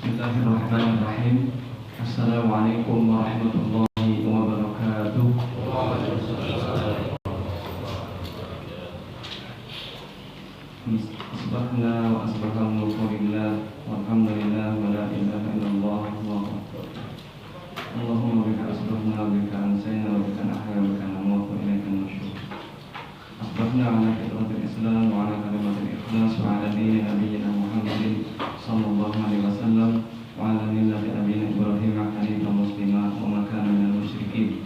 Bismillahirrahmanirrahim. Assalamualaikum warahmatullahi wabarakatuh. Asbahna wa asbahal mulku lillah walhamdulillah wa la ilaha illallah wallahu akbar. Allahumma bika asbahna wa bika amsayna wa bika nahya wa bika namut wa ilaika nusyur. Asbahna ala fitratil Islam wa ala kalimatil ikhlas wa ala dini nabiyyina Muhammadin sallallahu alaihi wasallam wa ala millati abina Ibrahim hanifan musliman wa ma kana minal musyrikin.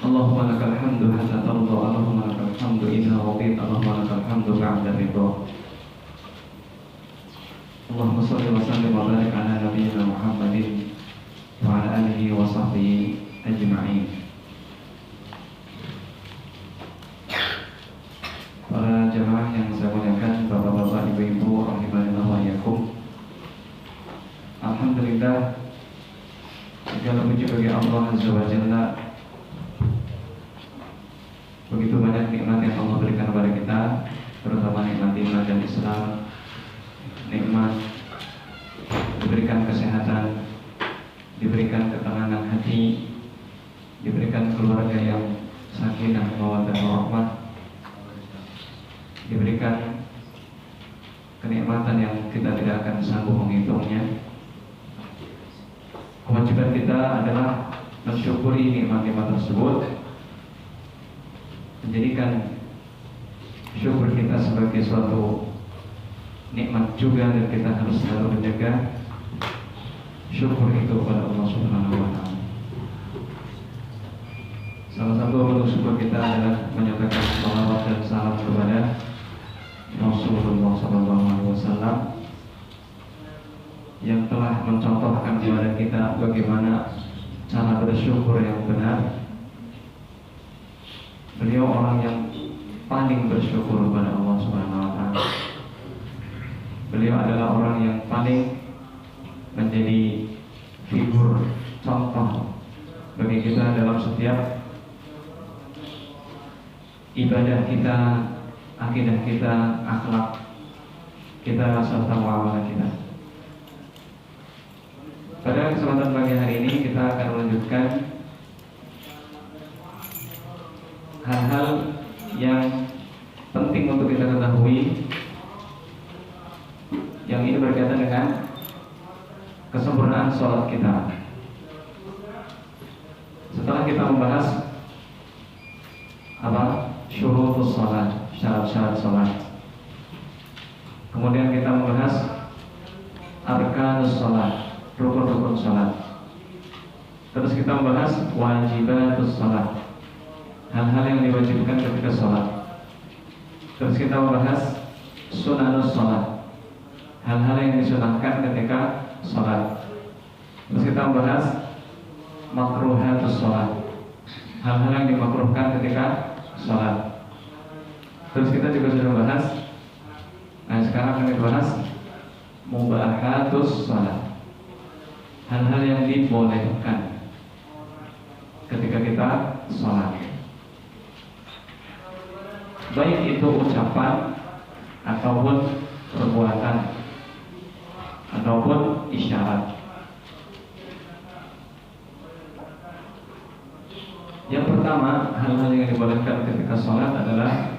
Allahumma lakal hamdu hatta tarda, Allahumma lakal hamdu idza radita, Allahumma lakal hamdu ba'da ridha. Allahumma shalli wa sallim wa barik ala nabiyyina Muhammadin wa ala alihi wa sahbihi ajma'in. Para jemaah yang saya muliakan, bapak-bapak, ibu-ibu, rahimanillah wa iyyakum. Alhamdulillah, segala puji bagi Allah Azza wa Jalla. Begitu banyak nikmat yang Allah berikan kepada kita, terutama nikmat iman dan Islam, nikmat diberikan kesehatan, diberikan ketenangan hati, diberikan keluarga yang sakinah mawaddah warahmah, diberikan kenikmatan yang kita tidak akan sanggup menghitungnya. Kewajiban kita adalah mensyukuri nikmat-nikmat tersebut, menjadikan syukur kita sebagai suatu nikmat juga, dan kita harus selalu menjaga syukur itu kepada Allah Subhanahu wa Ta'ala. Salah satu bentuk syukur kita adalah menyatakan salawat dan salam kepada Rasulullah SAW yang telah mencontohkan kepada kita bagaimana cara bersyukur yang benar. Beliau orang yang paling bersyukur kepada Allah Subhanahu wa Ta'ala. Beliau adalah orang yang paling menjadi figur contoh bagi kita dalam setiap ibadah kita, akidah kita, akhlak kita, serta muamalah kita. Pada kesempatan pagi hari ini kita akan melanjutkan hal-hal yang penting untuk kita ketahui, yang ini berkaitan dengan kesempurnaan sholat kita. Setelah kita membahas syurutus sholat, syarat-syarat sholat, kemudian kita membahas arkanus sholat, rukun-rukun sholat, terus kita membahas wajibatus sholat, hal-hal yang diwajibkan ketika sholat, terus kita membahas sunanus sholat, hal-hal yang disunahkan ketika sholat, terus kita membahas makruhatus sholat, hal-hal yang dimakruhkan ketika sholat, terus kita juga sudah bahas. Nah, sekarang akan kita bahas mubahatus sholat, hal-hal yang dibolehkan ketika kita sholat, baik itu ucapan ataupun perbuatan ataupun isyarat. Yang pertama, hal-hal yang dibolehkan ketika sholat adalah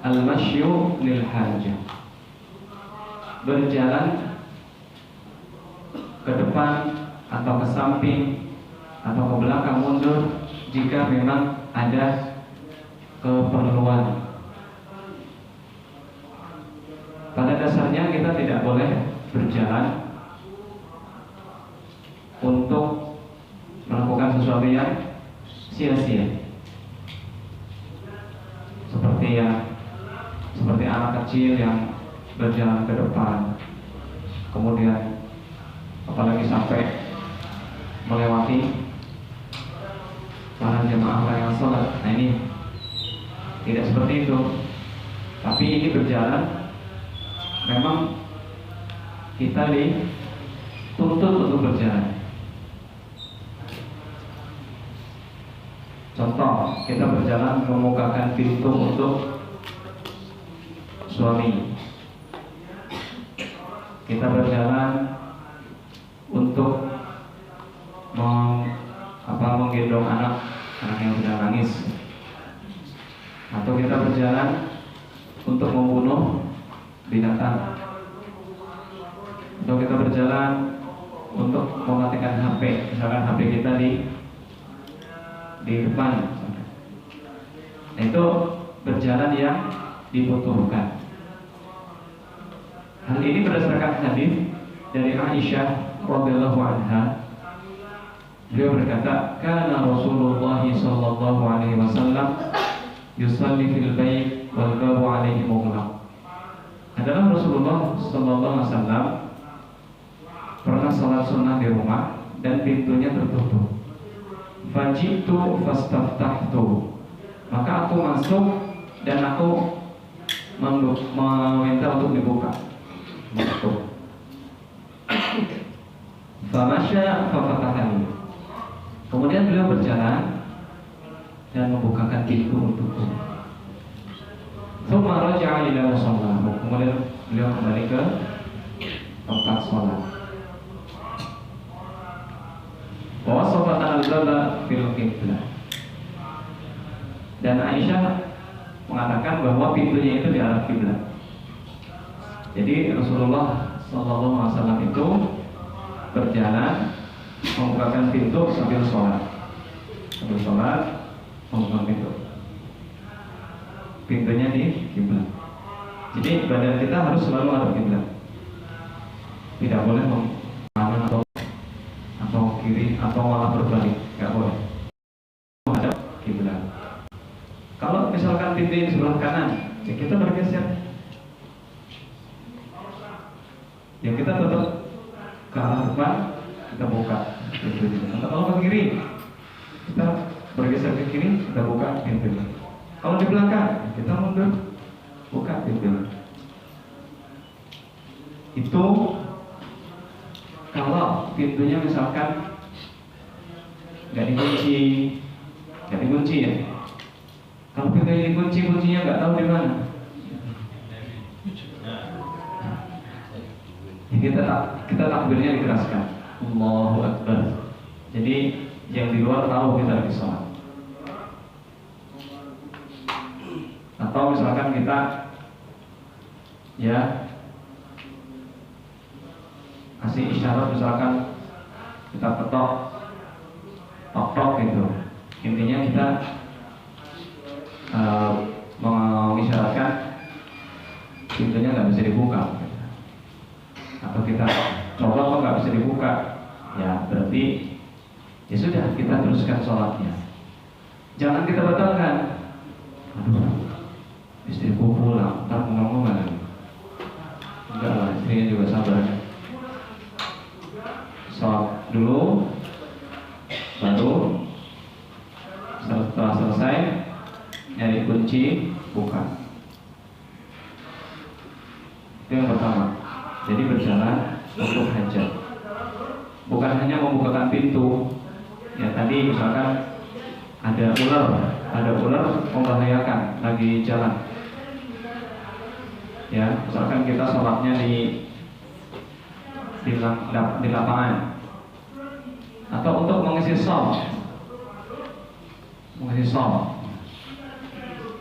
al-masyu lil hajah, berjalan depan atau ke samping atau ke belakang mundur jika memang ada keperluan. Pada dasarnya kita tidak boleh berjalan untuk melakukan sesuatu yang sia-sia. Seperti anak kecil yang berjalan ke depan, kemudian apalagi sampai melewati para jemaah yang sholat. Nah, ini tidak seperti itu. Tapi ini berjalan, memang kita dituntut untuk berjalan. Contoh, kita berjalan membukakan pintu untuk suami. Kita berjalan untuk menggendong anak yang sedang nangis. Atau kita berjalan untuk membunuh binatang. Atau kita berjalan untuk mematikan HP. Misalkan HP kita di depan. Nah, itu berjalan yang dibutuhkan. Hal ini berdasarkan hadis dari Aisyah radhiyallahu anha. Beliau berkata, "Kana Rasulullah sallallahu alaihi wasallam yusalli fil bait wal babu alaihi mughlaq." Adalah Rasulullah sallallahu alaihi wasallam pernah salat sunnah di rumah dan pintunya tertutup. Fajitu fastaftahtu. Maka aku masuk dan aku meminta untuk dibuka. Masuk. Famasya fafatahani. Kemudian beliau berjalan dan membukakan pintu untukku. Tsumma raja'a ila musallahu. Kemudian beliau kembali ke tempat sholat. Wa wasafana al-baba fil qiblah. Dan Aisyah mengatakan bahwa pintunya itu di arah kiblat. Jadi Rasulullah SAW itu berjalan membukakan pintu sambil sholat, membuka pintu. Pintunya di kiblat. Jadi badan kita harus selalu ada kiblat. Tidak boleh kanan atau kiri atau malah berbalik, nggak boleh. Menghadap kiblat. Kalau misalkan pintu di sebelah kanan, ya kita bergeser. Ya kita tetap ke arah depan, kita buka pintunya. Kalau ke kiri, kita bergeser ke kiri, kita buka pintunya. Kalau di belakang, kita mundur, buka pintunya. Itu kalau pintunya misalkan nggak dikunci ya. Kalau pintunya dikunci, kuncinya nggak tahu di mana. Kita takbirnya dikeraskan. Allahu Akbar. Jadi yang di luar tahu kita lagi sholat. Atau misalkan kita ya kasih isyarat, misalkan kita ketok tok gitu. Intinya kita mengisyaratkan pintunya nggak bisa dibuka. Atau kita coba kok nggak bisa dibuka, ya berarti ya sudah, kita teruskan sholatnya. Jangan kita batalkan. Aduh, istriku pulang, ntar ngomong lagi. Enggak lah, istrinya juga sabar. Sholat dulu, baru setelah selesai nyari kunci, buka. Itu yang pertama. Jadi berjalan untuk hajat. Bukan hanya membukakan pintu. Ya tadi misalkan ada ular membahayakan lagi jalan. Ya, misalkan kita sholatnya di lapangan. Atau untuk mengisi shol.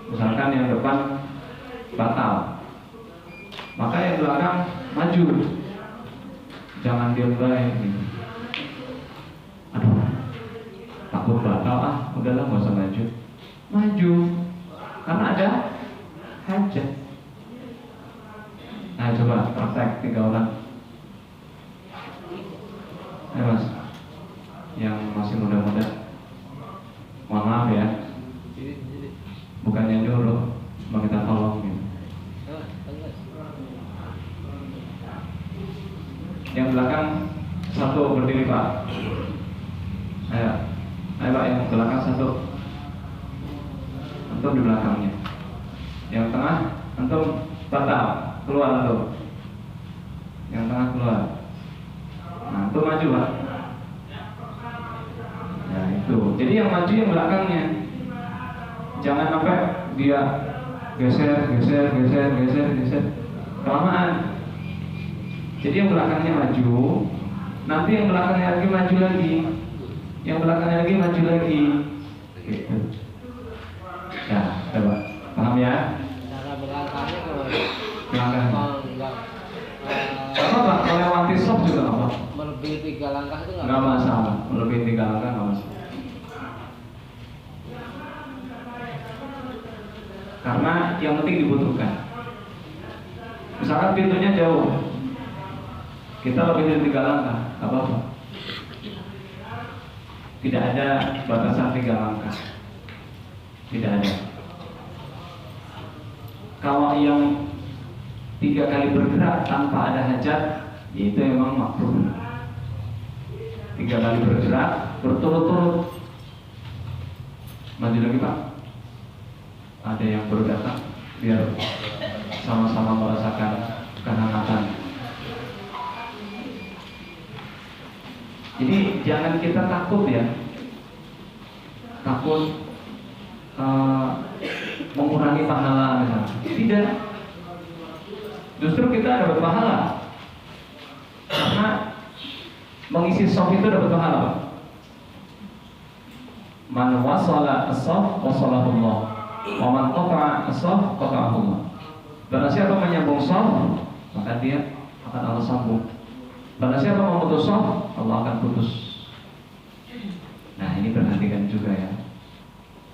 Misalkan yang depan batal, maka yang belakang maju, jangan diam baik gitu. takut batal, udahlah nggak usah maju. Maju, karena ada hajat. Nah coba praktek 3 orang. Ayo mas, yang masih muda-muda, mohon maaf ya, bukannya nyuruh, mau kita tolong gitu. Yang belakang satu berdiri pak. Ayo pak, yang belakang satu. Antum di belakangnya. Yang tengah, antum batal, keluar antum. Yang tengah keluar. Nah, antum maju pak. Ya itu. Jadi yang maju yang belakangnya. Jangan sampai dia geser. Kelamaan. Jadi yang belakangnya maju, nanti yang belakangnya lagi maju lagi, yang belakangnya lagi maju lagi. Gitu. Ya, coba paham ya? Cara berlangkahnya gimana? Langkahnya. Enggak. Apa? Melewati soft juga apa? Melebihi 3 langkah itu Nggak masalah. Melebihi 3 langkah nggak masalah. Karena yang penting dibutuhkan. Misalkan pintunya jauh, kita lebih dari 3 langkah, nggak apa-apa. Tidak ada batasan 3 langkah. Tidak ada. Kalau yang 3 kali bergerak tanpa ada hajat, itu memang makruh. 3 kali bergerak berturut-turut. Maju lagi pak. Ada yang baru datang, biar sama-sama merasakan kehangatan. Jadi jangan kita takut ya, takut mengurangi pahala misalnya. Tidak, justru kita dapat pahala karena mengisi soft itu dapat pahala. Man wasala as-soft wasalahullah, wa man qata'a as-soft qata'ahullah. Barang siapa menyambung soft, maka dia akan Allah sambung. Barang siapa memutus soft, Allah akan putus. Nah ini perhatikan juga ya.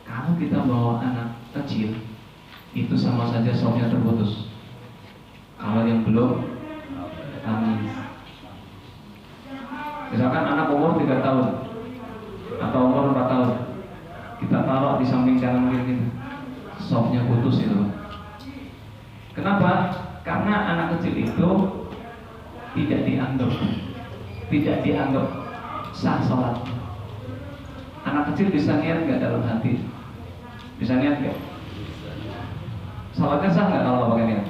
Kalau kita bawa anak kecil, itu sama saja softnya terputus. Kalau yang belum tamis, misalkan anak umur 3 tahun atau umur 4 tahun, kita taruh di samping kanan kiri, softnya putus itu. Kenapa? Karena anak kecil itu tidak dianggap sah sholat. Anak kecil bisa niat nggak dalam hati? Bisa niat nggak? Sholatnya sah nggak kalau pakai niat?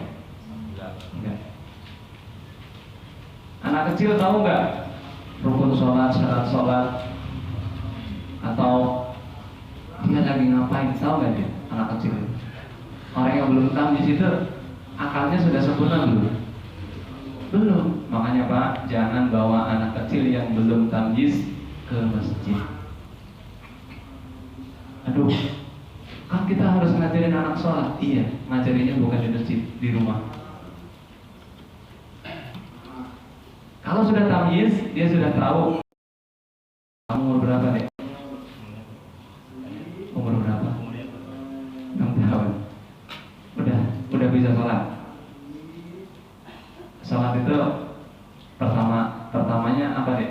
Enggak. Anak kecil tahu nggak rukun sholat, syarat sholat, atau dia lagi ngapain? Tahu nggak dia? Anak kecil. Orang yang belum tahu di situ akalnya sudah sempurna belum? Belum. Makanya Pak, jangan bawa anak kecil yang belum tamyiz ke masjid. Aduh, kan kita harus ngajarin anak sholat. Iya, ngajarinnya bukan di masjid, di rumah. Kalau sudah tamyiz, dia sudah tahu. Kamu umur berapa deh? Umur berapa? 6 tahun. Udah bisa sholat. Sholat itu pertamanya apa deh?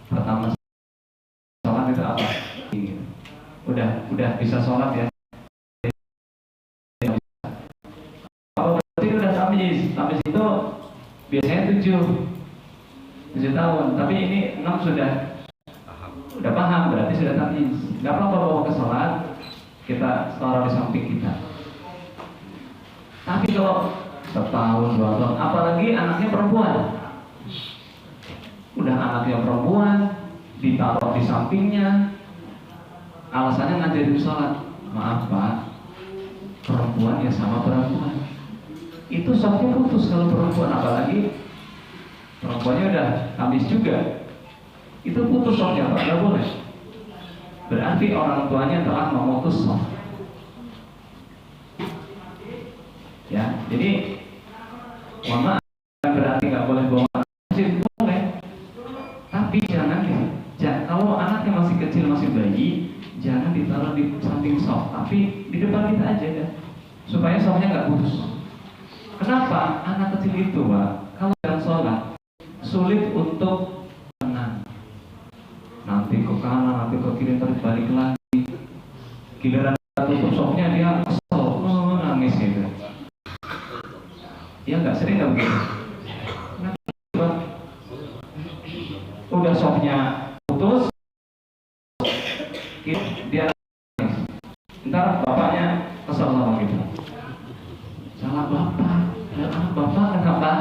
Pertama sholat itu apa? Udah bisa sholat ya. Kalau berarti udah tamyiz itu biasanya 7 tahun, tapi ini 6 sudah paham, berarti sudah tamyiz. Gak apa-apa bawa ke sholat, kita taruh di samping kita. Tapi kalau 1 tahun, 2 tahun, apalagi anaknya perempuan, udah anaknya perempuan ditaruh di sampingnya, alasannya ngajarin sholat. Maaf Pak, perempuan ya sama perempuan, itu softnya putus kalau perempuan, apalagi perempuannya udah habis juga, itu putus softnya Pak, nggak boleh. Berarti orang tuanya telah memutus soft. Ya, jadi mohon maaf, berarti nggak boleh bawa masjid, boleh, tapi jangan soft, tapi di depan kita aja ya, supaya softnya nggak putus. Kenapa? Anak kecil itu, Pak, kalau sedang sholat sulit untuk tenang. Nanti ke kanan, nanti ke kiri, terus balik lagi. Giliran tutup softnya dia kesel, nangis gitu. Ya nggak, sering nggak begitu? Nah, udah softnya putus, dia nangis. Ntar bapaknya kesel sama gitu. Salah bapak, ya bapak kenapa?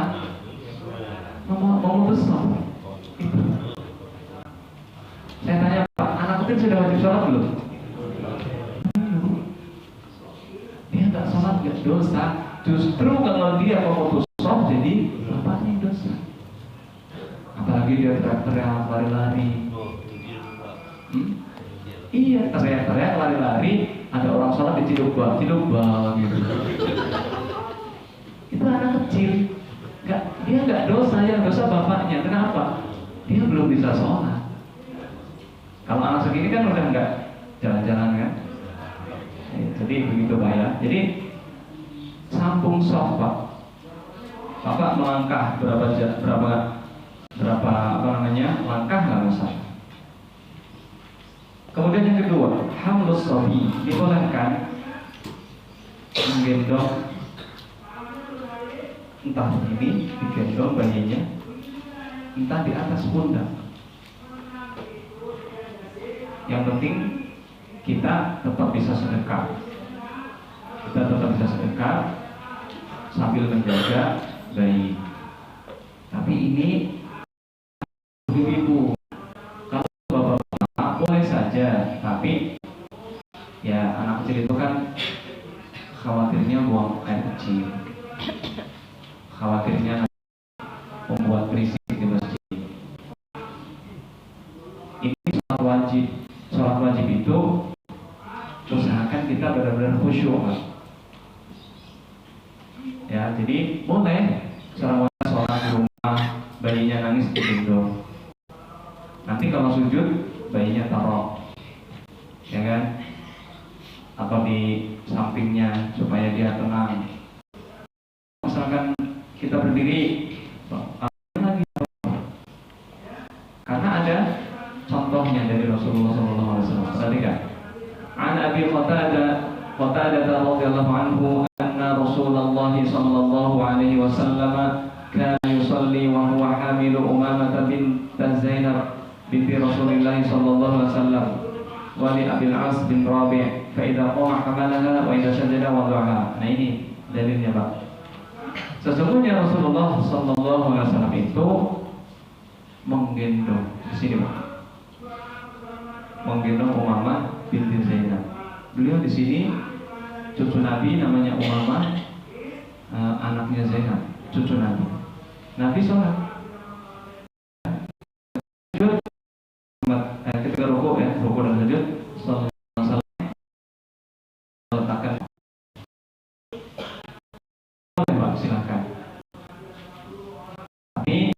Mau putus soft. Gitu. Saya tanya, Pak, anak kecil sudah wajib sholat belum? Dia tak sholat nggak dosa. Justru kalau dia mau putus sholat, jadi bapaknya yang dosa. Apalagi dia teriak-teriak, lari-lari. Iya, teriak-teriak, lari-lari. Ada orang sholat diciduk bal gitu. Itu anak kecil. Dia nggak dosa, yang dosa bapaknya. Kenapa? Dia belum bisa sholat. Kalau anak segini kan udah nggak jalan-jalan kan. Jadi begitu Pak ya. Jadi sambung soft Pak. Bapak melangkah berapa langkah nggak masalah. Kemudian yang kedua, hamlus sobi, dibolehkan menggendong, entah ini digendong bayinya, entah di atas pundak. Yang penting kita tetap bisa sedekah. Kita tetap bisa sedekah sambil menjaga bayi. Tapi ini ibu-ibu, kalau bapak-bapak boleh saja, tapi ya anak kecil itu kan khawatirnya buang air kecil, khawatirnya membuat berisik di masjid. Ini sholat wajib itu usahakan kita benar-benar khusyuk. Ya, jadi boleh sholat di rumah, bayinya nangis digendong. Nanti kalau sujud, bayinya taruh, ya kan? Atau di sampingnya supaya dia tenang. Misalkan kita berdiri, lagi, karena ada contohnya dari Rasulullah SAW. Perhatikan. An Abi Qatadah radhiyallahu anhu anna Rasulullah sallallahu alaihi wasallam kana yusalli wa huwa hamilu Umamah bint Zainab binti Rasulillah sallallahu alaihi wasallam wa li Abil As bin Rabi' fa idza qama hamalaha wa idza sajada wada'aha. Nah ini dalilnya Pak. Sesungguhnya Rasulullah sallallahu alaihi wasallam itu menggendong di sini Pak. Menggendong Umamah binti Zainab. Beliau di sini cucu Nabi namanya Umamah, anaknya Zainab, cucu Nabi. Nabi sholat. Ketika rukuk ya, rukuk dan sujud, sholat letakkan. Boleh Pak, silakan. Tapi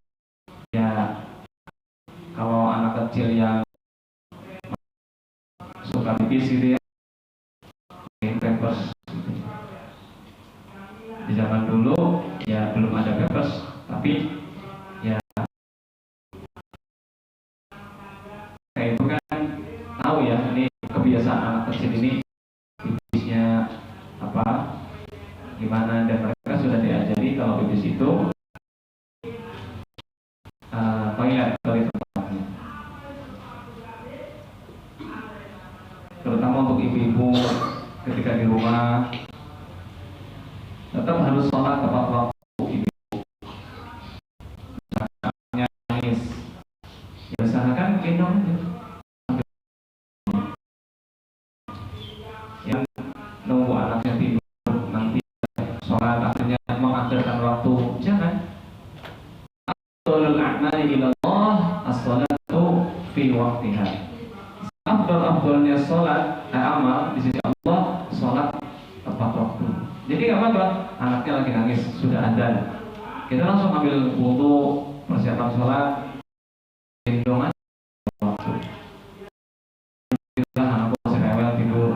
ya kalau anak kecil yang suka pipis gitu ya, pampers. Di zaman dulu ya belum ada pampers, tapi ya kayak itu kan tahu ya, ini kebiasaan anak kecil ini pipisnya apa gimana, dan mereka sudah diajari kalau pipis itu toilet tempatnya. Terutama untuk ibu-ibu ketika di rumah tetap harus sholat tepat waktu. Ibu nangis, ya usahakan gendong aja. Yang nunggu anaknya tidur nanti sholat akhirnya mengakhirkan waktu, jangan. Afdhalul a'mali ilallah as-shalatu fi waqtiha. Afdalnya sholat amal di sisi Allah, sholat tepat waktu. Jadi nggak apa-apa, anaknya lagi nangis sudah adzan, kita langsung ambil wudu, persiapan sholat, gendong aja waktu. Kita anakku masih rewel tidur,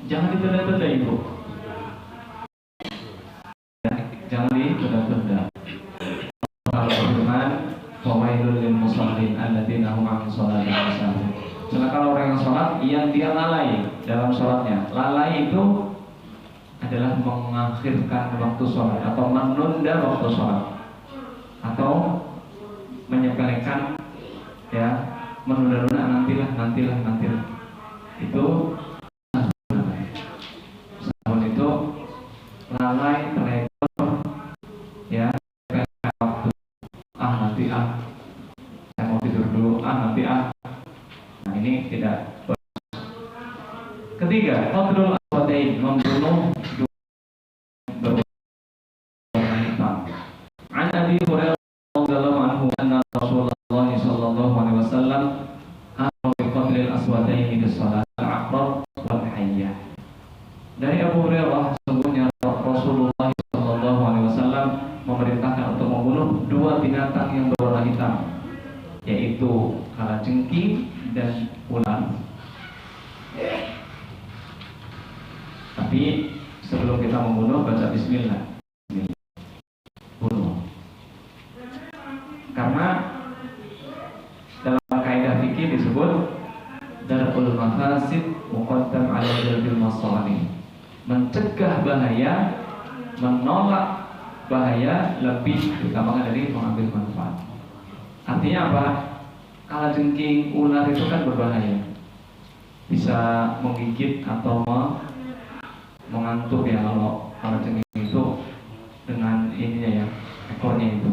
Jangan ditunda-tunda ibu. Ya, jangan ditunda-tunda. Kalau firman, "Fawailul lil musallin alladzina hum 'an sholatihim sahun." Celaka orang yang sholat yang dia lalai dalam sholatnya. Lalai itu adalah mengakhirkan waktu sholat atau menunda waktu sholat atau menyepelekan, ya, menunda-nunda, nantilah. Itu sahun itu lalai, terlekor, ya, waktu. Nanti saya mau tidur dulu. Nanti. Nah, ini tidak. Ketiga, qadrul aswadain, membunuh dua berwarna hitam. An Abi Hurairah radhiyallahu anhu anna Rasulullah sallallahu alaihi wasallam amara bi qadril aswadain di shalat al-aqrab wal hayyah. Dari Abu Hurairah, sesungguhnya Rasulullah sallallahu alaihi wasallam memerintahkan untuk membunuh dua binatang yang berwarna hitam, yaitu kalajengking dan ular. Tapi sebelum kita membunuh, baca bismillah. Bunuh. Karena dalam kaidah fikih disebut darul mafasid muqaddam 'ala jalbil masalih. Mencegah bahaya, menolak bahaya lebih utamakan dari mengambil manfaat. Artinya apa? Kalajengking, ular itu kan berbahaya, bisa menggigit atau mengantuk ya kalau kalajengking itu dengan ininya ya, ekornya itu.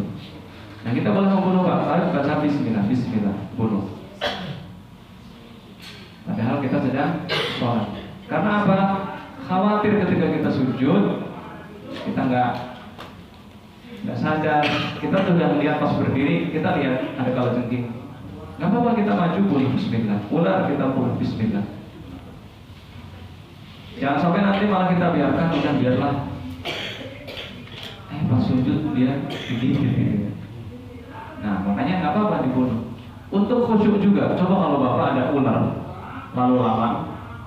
Nah, kita boleh membunuh Pak, baca bismillah, bunuh. Padahal kita sedang sholat. Karena apa? Khawatir ketika kita sujud, kita nggak sadar, kita sudah lihat pas berdiri, kita lihat ada kalajengking. Nggak apa-apa, kita maju, bunuh bismillah. Ular kita bunuh bismillah. Jangan sampai nanti malah kita biarkan, udah biarlah. Pas sujud dia digigit. Nah, makanya nggak apa-apa dibunuh. Untuk khusyuk juga, coba kalau bapak ada ular lalu lama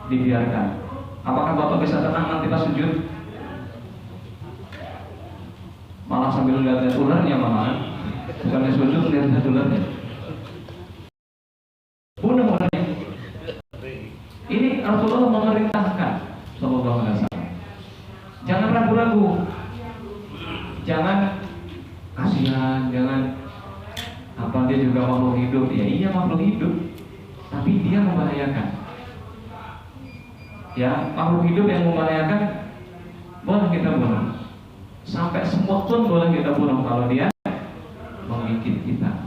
dibiarkan, apakah bapak bisa tenang nanti pas sujud? Malah sambil lihat ularnya, malah bukannya sujud lihat ularnya. Bunuh ularnya. Ini Rasulullah memerintahkan sallallahu alaihi wasallam. Jangan ragu-ragu. Jangan kasihan, jangan apa dia juga makhluk hidup. Ya iya makhluk hidup, tapi dia membahayakan. Ya, makhluk hidup yang membahayakan boleh kita bunuh. Sampai semut pun boleh kita bunuh kalau dia menggigit kita.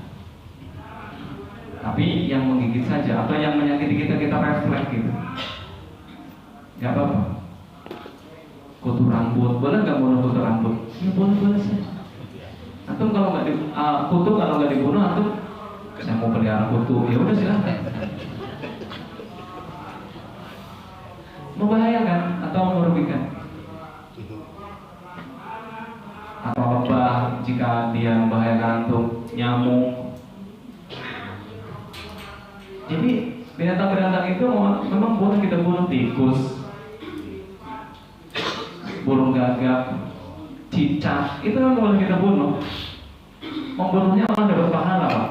Tapi yang menggigit saja atau yang menyakiti kita refleks gitu. Gak apa-apa. Kutu rambut, boleh nggak bunuh kutu rambut? Ya boleh saja. Antum kalau nggak kutu kalau nggak dibunuh, antum saya mau pelihara kutu, ya udah silakan. Membahayakan atau merugikan? Atau lebah jika dia membahayakan antum, nyamuk. Jadi binatang-binatang itu memang boleh kita bunuh, tikus, burung gagak, cicak, itu memang boleh kita bunuh. Membunuhnya malah dapat pahala, Pak.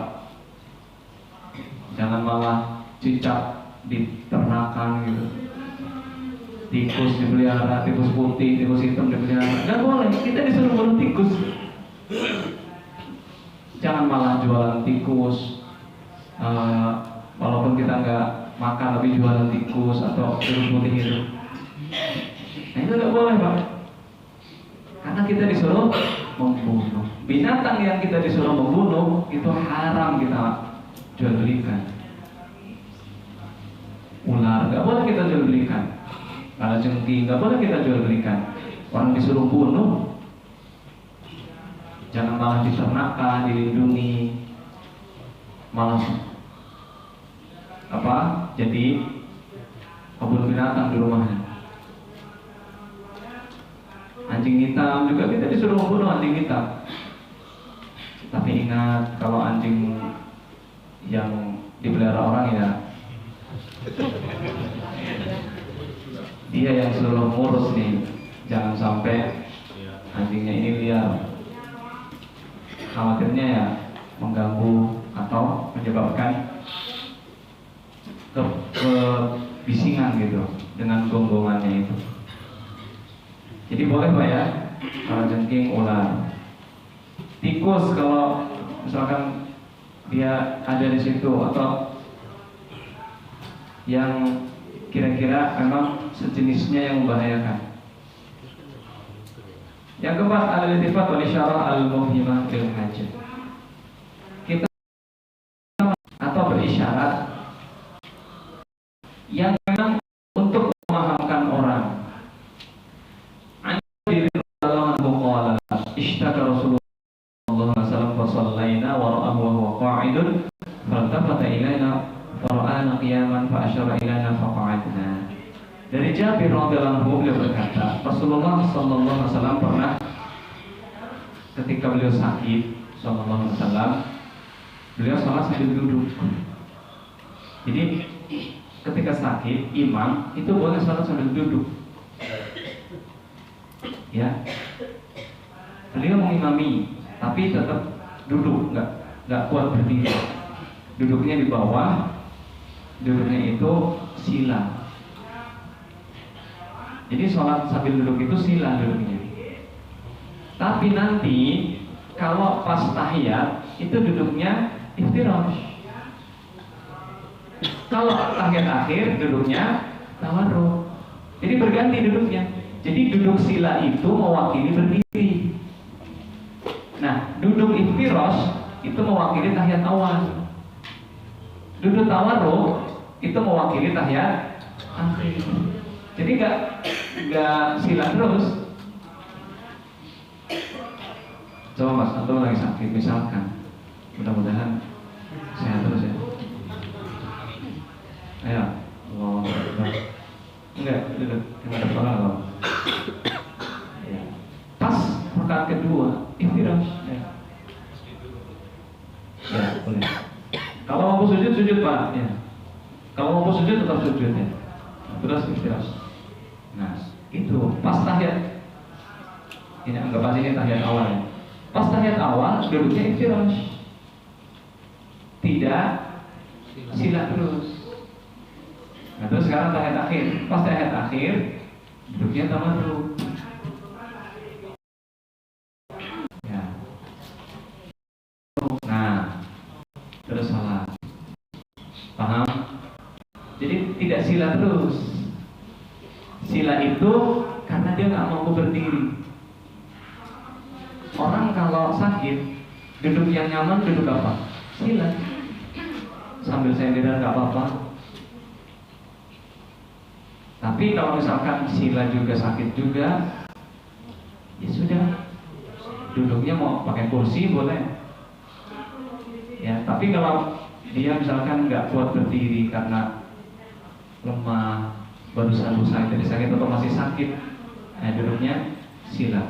Jangan malah cicak diternakan gitu, tikus dipelihara, tikus putih, tikus hitam dipelihara. Nggak boleh, kita disuruh bunuh tikus. Jangan malah jualan tikus. Walaupun kita nggak makan, tapi jualan tikus atau tikus putih itu. Nah itu nggak boleh, Pak. Karena kita disuruh membunuh. Binatang yang kita disuruh membunuh itu haram kita jual belikan. Ular nggak boleh kita jual belikan. Kalajengking nggak boleh kita jual belikan. Orang disuruh bunuh, jangan malah diternakkan, dilindungi, malah jadi kebun binatang di rumahnya. Anjing hitam juga kita disuruh membunuh anjing hitam. Tapi ingat, kalau anjing yang dipelihara orang ya dia yang selalu ngurus nih, jangan sampai anjingnya ini liar. Khawatirnya ya mengganggu atau menyebabkan kebisingan gitu dengan gonggongannya itu. Jadi boleh Pak ya, kalau jengking, ular. Tikus kalau misalkan dia ada di situ atau yang kira-kira memang sejenisnya yang membahayakan. Yang keempat, al-iltifat wal isyarah al-mufhimah lil hajat. Kita atau berisyarat yang memang untuk memahamkan orang. Diri Allah qala ishtaka Rasulullah sallallahu alaihi wasallam fa shallaina wa ra'ahu wa huwa qa'idun faltafata ilaina fara'ana qiyaman fa asyara ilaina fa qa'adna. Dari Jabir radhiyallahu anhu beliau berkata, Rasulullah sallallahu alaihi wasallam pernah ketika beliau sakit sallallahu alaihi wasallam, beliau salat sambil duduk. Jadi ketika sakit, imam itu boleh salat sambil duduk. Ya, beliau mengimami, tapi tetap duduk, nggak kuat berdiri. Duduknya di bawah, duduknya itu sila. Jadi sholat sambil duduk itu sila duduknya. Tapi nanti kalau pas tahiyat itu duduknya iftirash. Kalau tahiyat akhir duduknya tawarruk. Jadi berganti duduknya. Jadi duduk sila itu mewakili berdiri. Nah, duduk iftirash itu mewakili tahiyat awal. Duduk tawarruk itu mewakili tahiyat akhir. Jadi nggak sila terus. Coba Mas, atau lagi sakit misalkan, mudah-mudahan sehat terus ya. Ayo, Allah, enggak, duduk, enggak ada salah loh. Ya. Pas rakaat kedua, iftirash. Ya, boleh. Kalau mau sujud, sujud Pak. Ya. Kalau mau sujud, tetap sujud ya. Terus iftirash. Nah, itu pas tahiyat. Ini anggap aja ini tahiyat awal ya. Pas tahiyat awal duduknya iftirash. Tidak sila terus. Nah, terus sekarang tahiyat akhir. Pas tahiyat akhir duduknya tawarruk. Ya. Nah, terus salat. Paham? Jadi tidak sila terus. Sila itu karena dia nggak mampu berdiri. Orang kalau sakit duduk yang nyaman duduk apa? Sila. Sambil senderan nggak apa-apa. Tapi kalau misalkan sila juga sakit juga, ya sudah. Duduknya mau pakai kursi boleh. Ya, tapi kalau dia misalkan nggak kuat berdiri karena lemah, baru selesai dari sakit atau masih sakit, nah duduknya sila.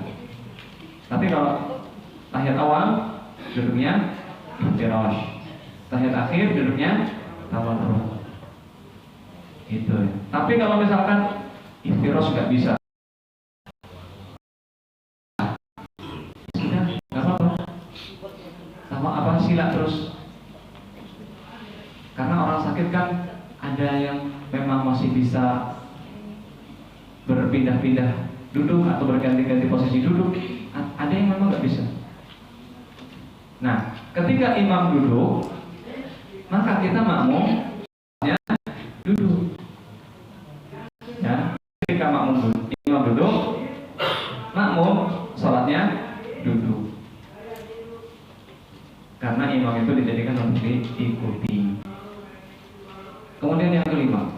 Tapi kalau tahiyat awal duduknya iftirash, tahiyat akhir duduknya tawarruk. Gitu ya. Tapi kalau misalkan iftirash nggak bisa, sudah nggak apa-apa. Sama apa sila terus. Karena orang sakit kan ada yang memang masih bisa berpindah-pindah duduk atau berganti-ganti posisi duduk, ada yang memang nggak bisa. Nah, ketika imam duduk, maka kita makmum duduk. Ya, ketika imam duduk, makmum sholatnya duduk. Karena imam itu dijadikan untuk diikuti. Kemudian yang kelima,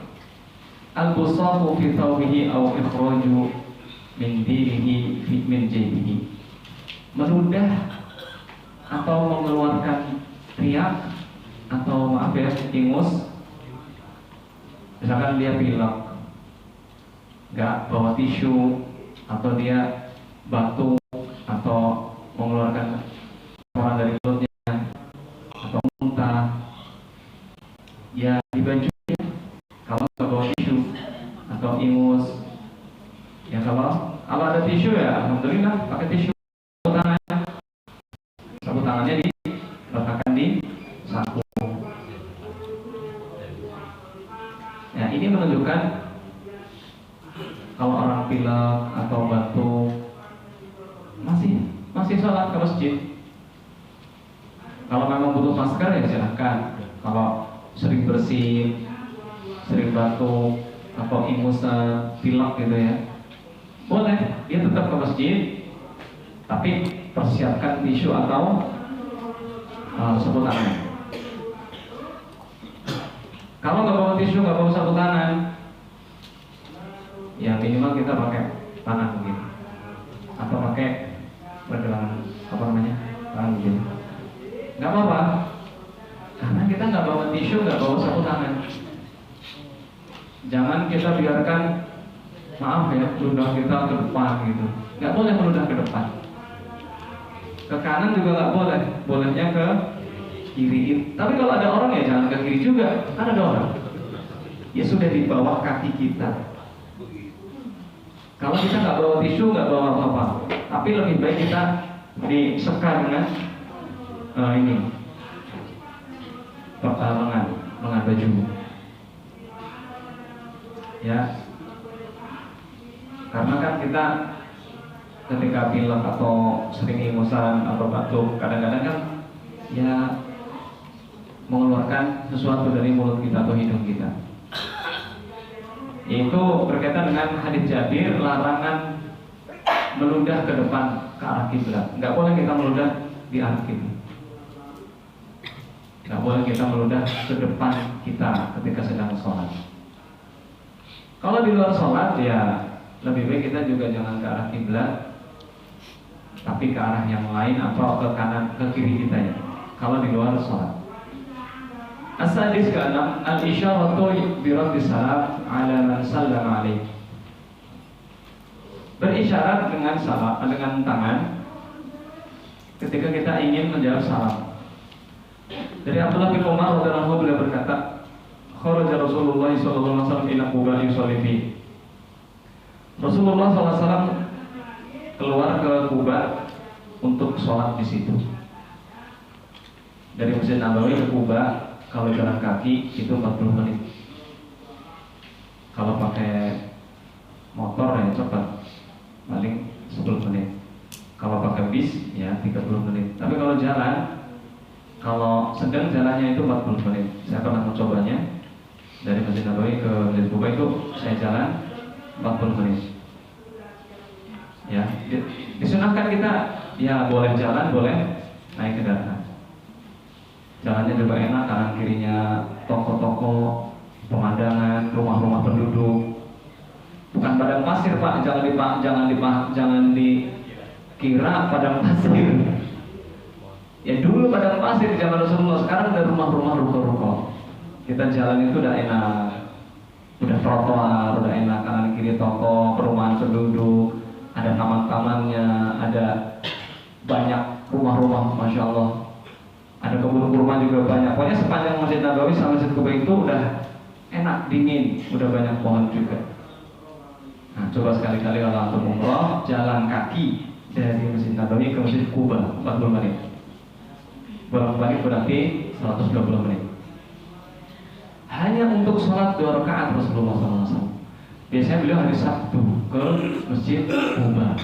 al-busaqu fi thawbihi aw ikhraju min dirihi min jaybihi. Meludah atau mengeluarkan riak atau maaf ya, ingus. Misalkan dia pilek, nggak bawa tisu, atau dia batuk atau mengeluarkan kotoran dari mulutnya atau muntah, ya di bajunya kalau nggak bawa tisu atau ingus Ya kalau ada tisu ya alhamdulillah pakai tisu tangan. Sapu tangannya diletakkan di saku. Ya ini menunjukkan kalau orang pilek atau batuk masih sholat ke masjid. Kalau memang butuh masker ya silahkan. Kalau sering bersin, sering batuk atau ingusan, pilek gitu ya, boleh dia tetap ke masjid, tapi persiapkan tisu atau sapu tangan. Kalau nggak bawa tisu, nggak bawa sapu tangan, ya minimal kita pakai tangan begini atau pakai tangan begini. Nggak apa-apa, karena kita nggak bawa tisu, nggak bawa sapu tangan. Jangan kita biarkan, maaf ya, ludah kita ke depan gitu. Nggak boleh meludah ke depan. Ke kanan juga nggak boleh, bolehnya ke kiri. Tapi kalau ada orang ya jangan ke kiri juga, kan ada orang. Ya sudah di bawah kaki kita. Kalau kita nggak bawa tisu, nggak bawa apa-apa. Tapi lebih baik kita disekar dengan ini lengan baju. Ya, karena kan kita ketika pilek atau sering ingusan atau batuk, kadang-kadang kan ya mengeluarkan sesuatu dari mulut kita atau hidung kita. Itu berkaitan dengan hadis Jabir, larangan meludah ke depan ke arah kiblat. Nggak boleh kita meludah di arah kiblat. Nggak boleh kita meludah ke depan kita ketika sedang sholat. Kalau di luar sholat ya lebih baik kita juga jangan ke arah kiblat, tapi ke arah yang lain atau ke kanan, ke kiri kita ya. Kalau di luar sholat. As-sadis ke-6, al-isyaratu bi raddis salam ala man sallama alaih. Berisyarat dengan salam, dengan tangan ketika kita ingin menjawab salam. Dari Abdullah bin Umar radhiyallahu anhu beliau berkata, kharaja Rasulullah sallallahu alaihi wasallam ila Quba yusalli fi. Rasulullah sallallahu alaihi wasallam keluar ke Quba untuk sholat di situ. Dari Masjid Nabawi ke Quba kalau jalan kaki itu 40 menit. Kalau pakai motor ya cepat, paling 10 menit. Kalau pakai bis ya 30 menit. Tapi kalau jalan, kalau sedang jalannya itu 40 menit. Saya pernah mencobanya dari Masjid Nabawi ke Masjid Quba itu saya jalan 40 menit. Ya, disunahkan kita ya boleh jalan, boleh naik kendaraan. Jalannya juga enak, kanan kirinya toko-toko, pemandangan, rumah-rumah penduduk. Bukan padang pasir Pak, jangan dikira padang pasir. Ya dulu padang pasir di zaman Rasulullah, sekarang ada rumah-rumah ruko-ruko. Kita jalan itu udah enak, udah trotoar, udah enak, kanan kiri toko, perumahan penduduk, ada taman-tamannya, ada banyak rumah-rumah, masya Allah. Ada kebun kurma juga banyak. Pokoknya sepanjang Masjid Nabawi sama Masjid Quba itu udah enak, dingin, udah banyak pohon juga. Nah, coba sekali-kali kalau antum umroh jalan kaki dari Masjid Nabawi ke Masjid Quba 40 menit. Bolak-balik berarti 120 menit. Hanya untuk sholat 2 rakaat Rasulullah SAW. Biasanya beliau hari Sabtu ke Masjid Quba.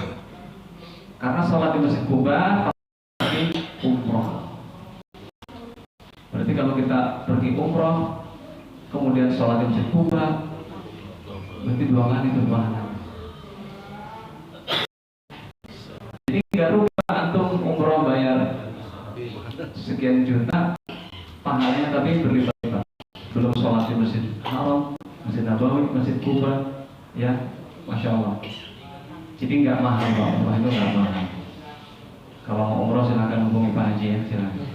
Karena sholat di Masjid Quba pasti umroh. Berarti kalau kita pergi umroh, kemudian sholat di Masjid Quba, berarti 2 kali itu pahala. Jadi nggak rugi antum umroh bayar sekian juta, pahalanya tapi berlipat-lipat. Belum sholat di Masjid Haram, Masjid Nabawi, Masjid Quba, ya, masya Allah. Jadi nggak mahal, Pak. Itu nggak mahal. Kalau mau umroh silakan hubungi Pak Haji ya, silakan.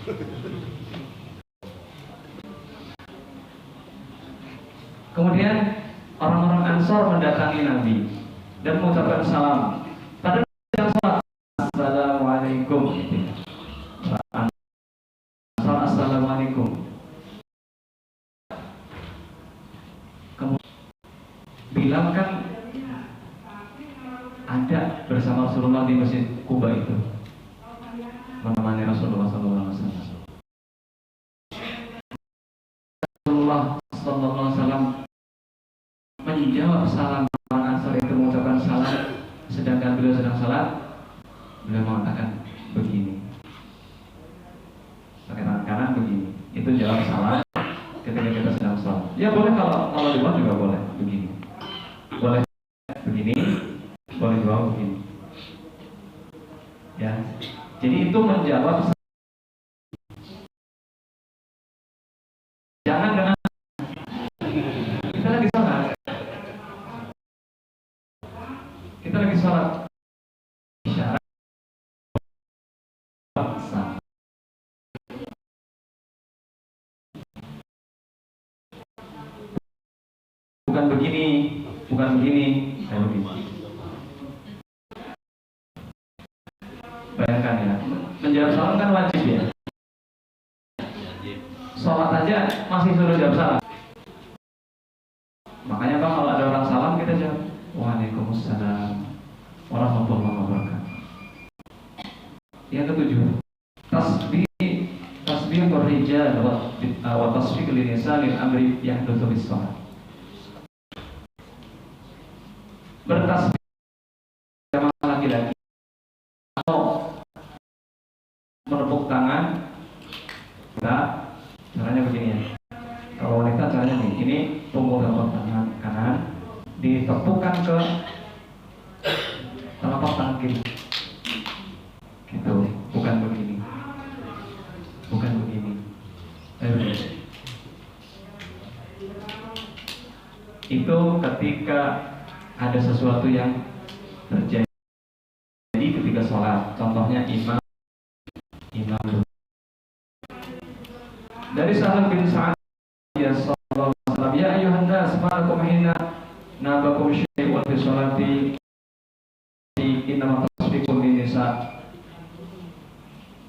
Kemudian orang-orang Ansor mendatangi Nabi dan mengucapkan salam. Pada saat Assalamualaikum. Assalamualaikum. Kemudian bilangkan ada bersama Rasulullah di Masjid Kuba itu, menemani Rasulullah SAW. Rasulullah SAW menjawab salam orang Ansar itu, mengucapkan salam sedangkan beliau sedang salat. Beliau mengatakan begini, pakai tangan kanan begini. Itu jawab salam ketika kita sedang salat. Ya boleh, kalau di luar juga boleh begini. Boleh begini, boleh juga begini. Ya. Jadi itu menjawab. Jangan dengan kita lagi sholat. Kita lagi sholat. Isyarat. Bukan begini, bukan begini, kayak begini. Bayangkan ya, menjawab salam kan wajib ya. Sholat aja masih suruh jawab salam. Makanya Bang, kalau ada orang salam kita jawab Waalaikumsalam warahmatullahi wabarakatuh. Yang ketujuh, tasbih rijal wa tasbih lin-nisa lil amri yahdutsu bis shalah. Bertasbih sama laki-laki atau menepuk tangan. Nah, caranya begini ya. Kalau wanita caranya nih, ini punggung telapak tangan kanan ditepukkan ke telapak tangan kiri. Gitu, bukan begini. Bukan begini. Itu ketika ada sesuatu yang terjadi ketika sholat. Contohnya imam. Dari Sahal bin Sa'ad ya sallallahu alaihi wasallam, ya ayuhan nas malakum hina nabakum syai'un fi sholati inna tasbiqun lin nisa.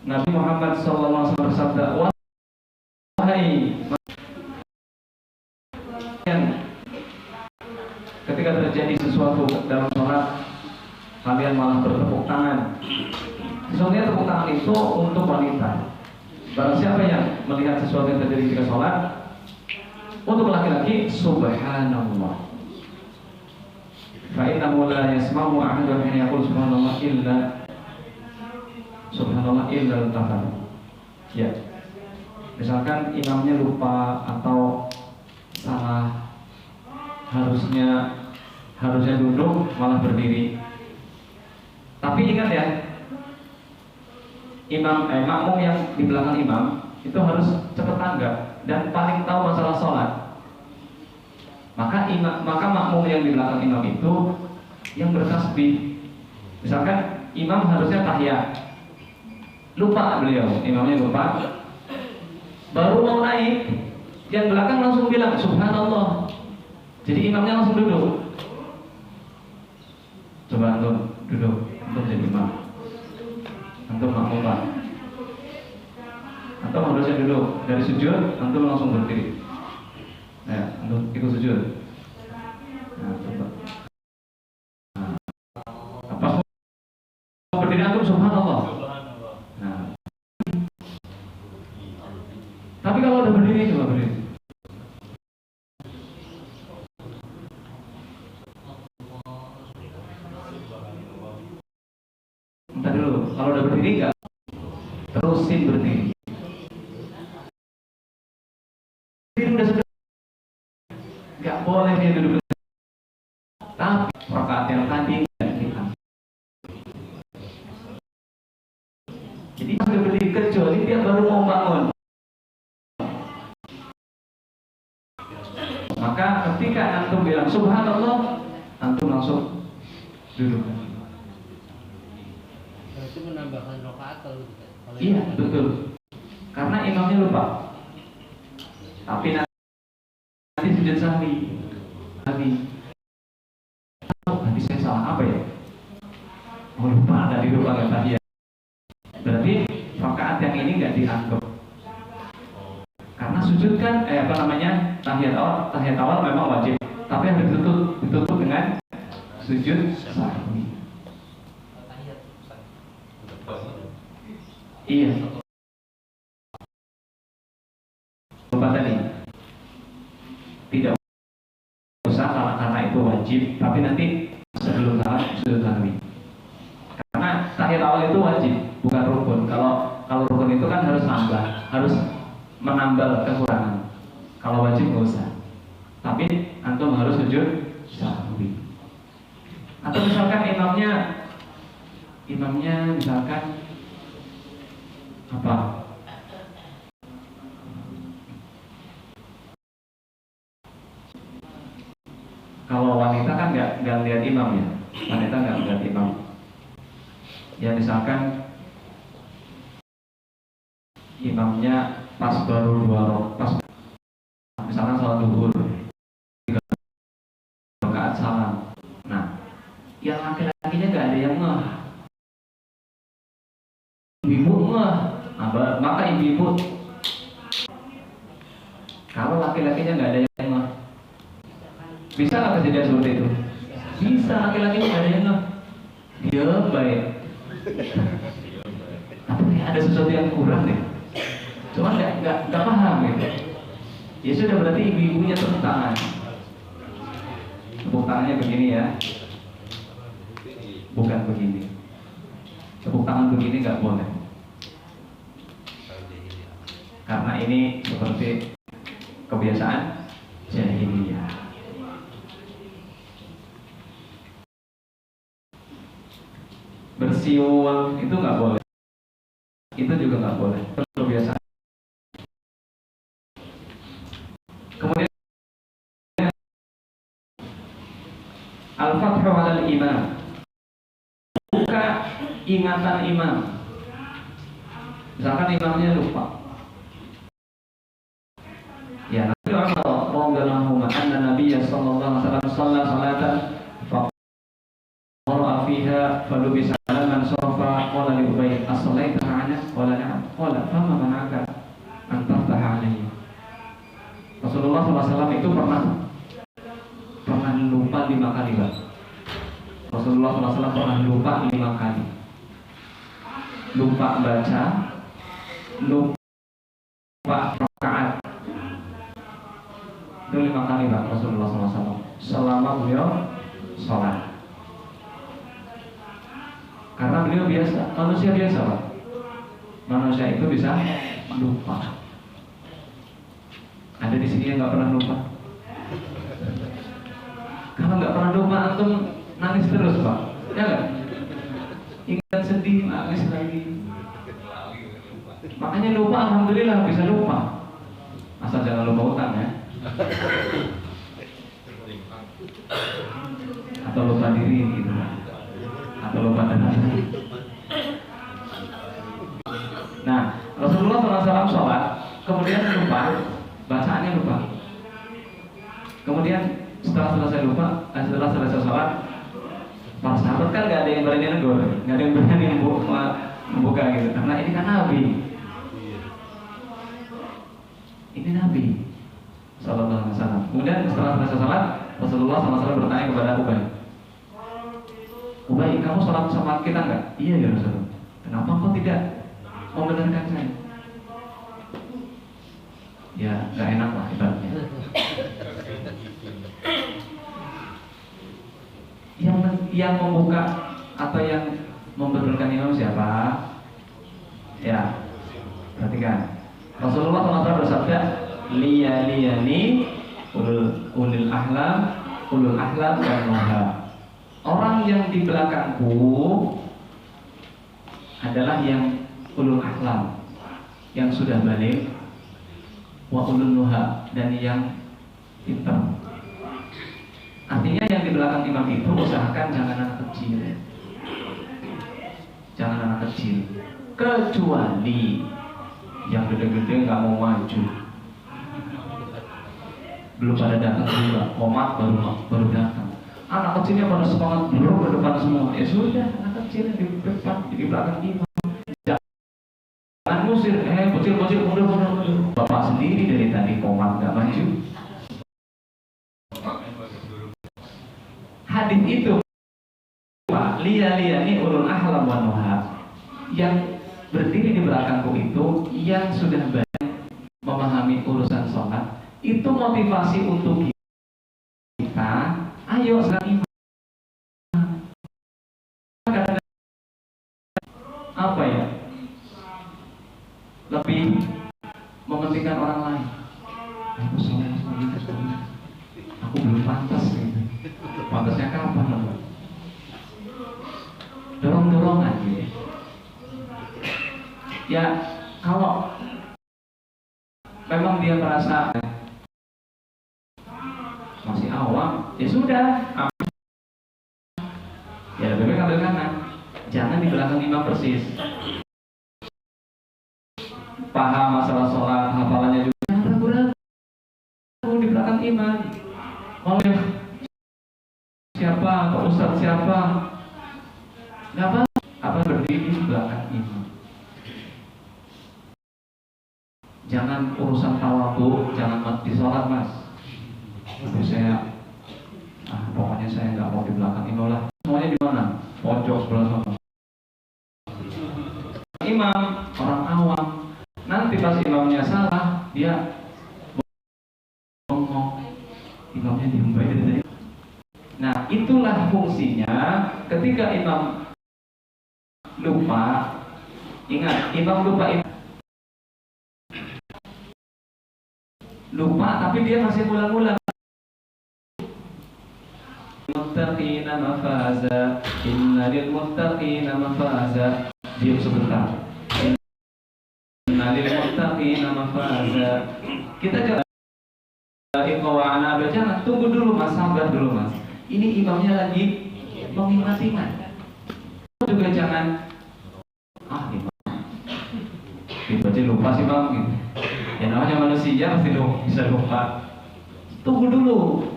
Nabi Muhammad sallallahu alaihi wasallam bersabda, wahai ketika terjadi sesuatu dalam sholat kalian malah bertepuk tangan. Sesungguhnya tepuk tangan itu untuk wanita. Barang siapa yang melihat sesuatu yang terjadi ketika sholat, untuk laki-laki, subhanallah. Fa innahu la yasma'u ahadun hina yaqul subhanallah illa al-tafar. Ya. Misalkan imamnya lupa atau salah, harusnya duduk malah berdiri. Tapi ingat ya, makmum yang di belakang imam itu harus cepat tanggap dan paling tahu masalah sholat. Maka makmum yang di belakang imam itu yang bertasbih. Misalkan imam harusnya tahiyat, lupa beliau, imamnya lupa, baru mau naik, yang belakang langsung bilang subhanallah. Jadi imamnya langsung duduk. Coba antum duduk, antum jadi imam, antum makmum pak. Antum harusnya duduk, dari sujud antum langsung berdiri. Ya, antum ikut sujud. Nah, coba. Nah, apa berdiri antum subhanallah. Nah, tapi kalau udah berdiri coba berdiri. Entar dulu, kalau udah berdiri enggak, terusin berdiri. Udah sudah, enggak boleh dia duduk. Tapi rakaat yang tadi enggak diambil. Jadi sudah berdiri kecuali dia baru mau bangun. Maka ketika antum bilang subhanallah, antum langsung duduk. Itu menambahkan rakaat kalau iya betul, karena imamnya lupa. Tapi nanti sujud sahwi nanti saya salah apa ya? Oh lupa, tadi lupa nggak tadi ya. Berarti rakaat yang ini nggak dianggap. Karena sujud kan tahiyat awal memang wajib, tapi harus ditutup dengan sujud sahwi. Iya, lupa tadi. Tidak usah karena itu wajib, tapi nanti sebelum salam sudah tarawih. Karena tahiyat awal itu wajib, bukan rukun. Kalau rukun itu kan harus nambah, harus menambal kekurangan. Kalau wajib nggak usah. Tapi antum harus sujud sahwi. Atau misalkan imamnya misalkan apa? Kalau wanita kan nggak lihat imam ya, wanita nggak lihat imam. Ya misalkan imamnya pas baru pas misalkan sholat duhur 3 rakaat salam. Nah, yang laki-lakinya nggak ada yang ngeh, ibu ngeh, maka ibu kalau laki-lakinya nggak ada yang ngeh, bisa nggak kejadian seperti itu? Bisa, laki-lakinya nggak ada yang ngeh, dia baik. Tapi ada sesuatu yang kurang deh. Cuma nggak paham gitu. Ya sudah, berarti ibu-ibunya tepuk tangan. Tepuk tangannya begini ya, bukan begini. Tepuk tangan begini nggak boleh. Karena ini seperti kebiasaan jahiliyah. Bersiul itu nggak boleh. Itu juga nggak boleh. Kebiasaan. Kemudian al-fathu 'alal imam. Buka ingatan imam. Misalkan imamnya lupa. Ya, Nabi radhiyallahu anhu Nabi sallallahu alaihi wasallam shalla salatan fa qara'a fiha falubisa man sarafa qala li Ubay as-salaita ma'ana qala na'am qala fama mana'aka an taftaha alayhi. Rasulullah SAW itu pernah lupa 5 kali, Pak. Rasulullah SAW pernah lupa 5 kali. Lupa baca, lupa rakaat. Itu 5 kali, Pak, Rasulullah SAW selama beliau sholat. Karena beliau biasa, manusia biasa, Pak. Manusia itu bisa lupa. Ada di sini yang nggak pernah lupa. Kalau nggak pernah lupa, antum nangis terus, Pak. Ya nggak? Ingat sedih, nangis lagi. Makanya lupa, alhamdulillah bisa lupa. Asal jangan lupa utang ya. Atau lupa diri gitu. Atau lupa dana. Nah, Rasulullah SAW sholat, kemudian lupa, bacaannya lupa. Kemudian setelah selesai sholat, para sahabat kan nggak ada yang berani negur, nggak ada yang berani membuka gitu, karena ini kan Nabi. Ini Nabi Sallallahu Alaihi Wasallam. Kemudian setelah selesai sholat, Rasulullah SAW bertanya kepada Ubay, kamu sholat sama kita nggak? Iya ya Rasulullah. Kenapa kau tidak membenarkan saya? Ya nggak enak lah ibaratnya. Yang membuka atau yang membenarkan imam siapa? Ya, perhatikan. Rasulullah SAW bersabda, liyani ulul ahlam dan nuha. Orang yang di belakangku adalah yang ulul ahlam, yang sudah balik, wa ulul nuha, dan yang pintar. Artinya yang di belakang imam itu usahakan jangan anak kecil. Jangan anak kecil. Kecuali yang gede-gede nggak mau maju, belum pada datang juga, komat baru datang. Anak kecilnya pada semangat belum ke depan semua. Ya sudah, anak kecil di depan, di belakang imam. Jangan musir, bocil-bocil mundur. Bapak sendiri dari tadi komat nggak maju. Hadis itu, liyani ulul ahlam wan nuha, yang berdiri di belakangku itu yang sudah banyak memahami urusan sholat, itu motivasi untuk kita, ayo sekarang iman. Apa ya? Lebih mementingkan orang lain. Aku sholat aku belum pantas gitu. Pantasnya kapan? Dorong-dorongan gitu. Ya kalau memang dia merasa masih awam, ya sudah. Ya lebih baik ambil kanan. Jangan di belakang imam persis. Paham masalah sholat, hafalannya juga. Jangan ragu-ragu di belakang imam. Oleh siapa atau ustadz siapa? Nggak apa berdiri di belakang imam. Jangan urusan tawadhu, jangan mati sholat mas. Tapi saya, pokoknya saya nggak mau di belakang imam lah. Semuanya di mana? Pojok sebelah sana. Imam orang awam. Nanti pas imamnya salah, dia ngomong. Imamnya diumbai dari tadi. Nah, itulah fungsinya ketika imam lupa. Ingat, imam lupa tapi dia masih ulang-ulang. Muttaqina mafaza, inna lil muttaqina mafaza. Diam sebentar. Inna lil muttaqina mafaza. Kita jangan jangan tunggu dulu mas, sabar dulu mas. Ini imamnya lagi mengingat-ingat. Juga jangan imam tiba-tiba lupa sih bang gitu. Ya namanya manusia pasti bisa lupa. Tunggu dulu.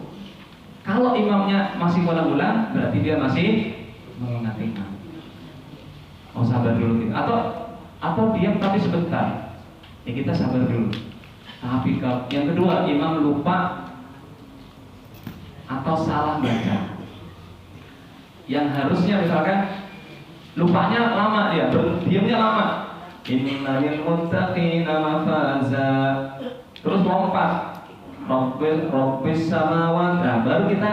Kalau imamnya masih ulang-ulang, berarti dia masih mengingat-ingat. Oh sabar dulu gitu. Atau diam tapi sebentar. Ya kita sabar dulu. Tapi yang kedua, imam lupa atau salah baca. Yang harusnya misalkan lupanya lama dia, diamnya lama. Innalil muttaqina mafaza. Terus lompat. Rabbis samawati. Nah, baru kita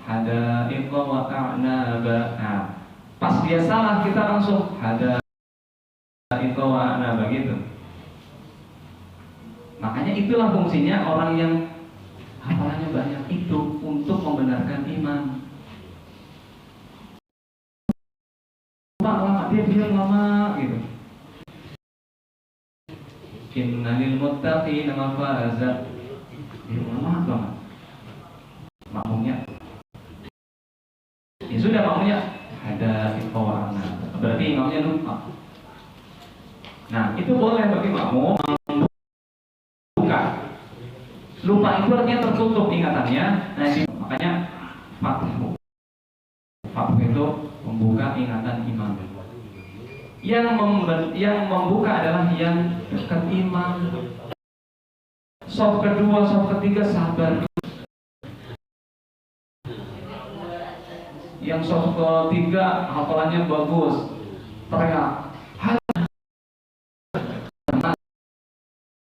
hadaiqa wa a'naba. Nah, pas dia salah kita langsung hadaiqa wa a'naba gitu. Makanya itulah fungsinya orang yang hafalannya banyak itu untuk membenarkan iman. Lama dia lama gitu. Innalil muttaqina mafaza. Dia lama banget. Makmumnya. Ya sudah makmumnya ada ikhwana. Berarti imamnya lupa. Nah itu boleh bagi makmum buka. Lupa itu artinya tertutup ingatannya. Nah makanya fathu itu membuka ingatan imam. Yang membuka adalah yang dekat imam. Shaf kedua, shaf ketiga sabar. Yang shaf ketiga hafalannya bagus, teriak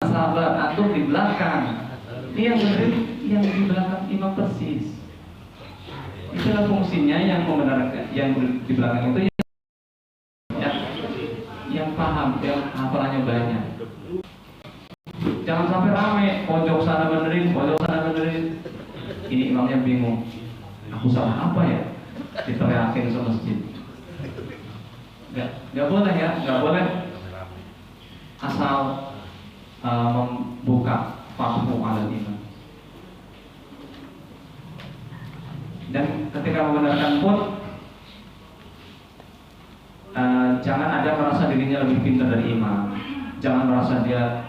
sabar, antum di belakang. Ini yang benar, yang di belakang imam persis. Itulah fungsinya yang membenarkan, yang di belakang itu yang paham, yang hafalannya banyak. Jangan sampai rame, pojok sana benerin, pojok sana benerin. Ini imamnya bingung. Aku salah apa ya? Diteriakin ke masjid. Gak boleh ya, gak boleh. Asal membuka fathu ala imam. Dan ketika membenarkan pun jangan ada merasa dirinya lebih pintar dari imam. Jangan merasa dia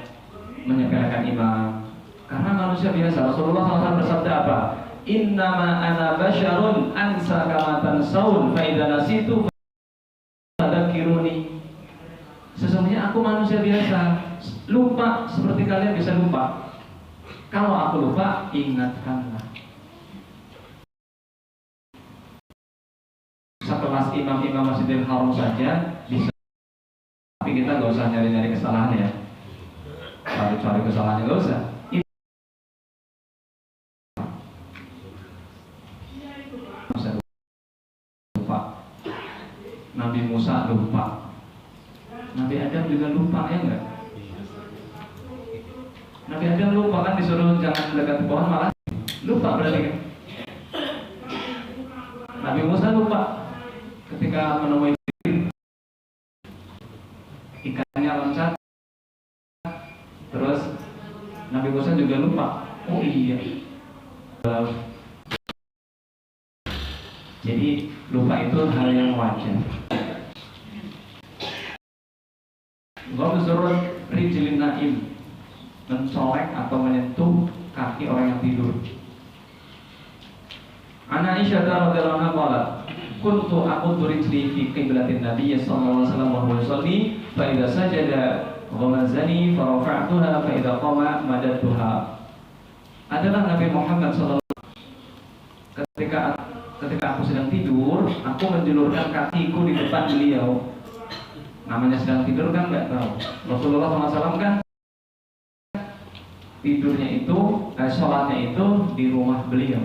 menyepelekan imam. Karena manusia biasa. Rasulullah SAW bersabda apa? Innama ana basyarun ansa kama tansawun fa idza nasitu fadzakiruni. Sesungguhnya aku manusia biasa, lupa seperti kalian bisa lupa. Kalau aku lupa, ingatkanlah. Sekelas imam-imam Masjidil Haram saja bisa, tapi Tapi kita nggak usah nyari-nyari kesalahan ya. Cari kesalahannya nggak usah. Lupa. Nabi Musa lupa. Nabi Adam juga lupa, ya enggak? Nabi Adam lupa kan, disuruh jangan dekat pohon malah lupa berarti kan? Nabi Musa lupa ketika menemui ikannya loncat. Terus Nabi Musa juga lupa. Oh iya. Jadi lupa itu hal yang wajar. Ghamzur rijlin naim, mencolek atau menyentuh kaki orang yang tidur. Ana Aisyah radhiyallahu anha qalat, kuntu aquddu rijli fi qiblatin Nabiy sallallahu alaihi wasallam wa huwa yusalli, fa idza sajada ghamazani fa rafa'tuha fa idza qama madadtuha. Adalah Nabi Muhammad sallallahu alaihi wasallam ketika aku sedang tidur, aku menjulurkan kakiku di depan beliau. Namanya sedang tidur kan nggak tahu. Rasulullah SAW kan tidurnya itu, sholatnya itu di rumah beliau.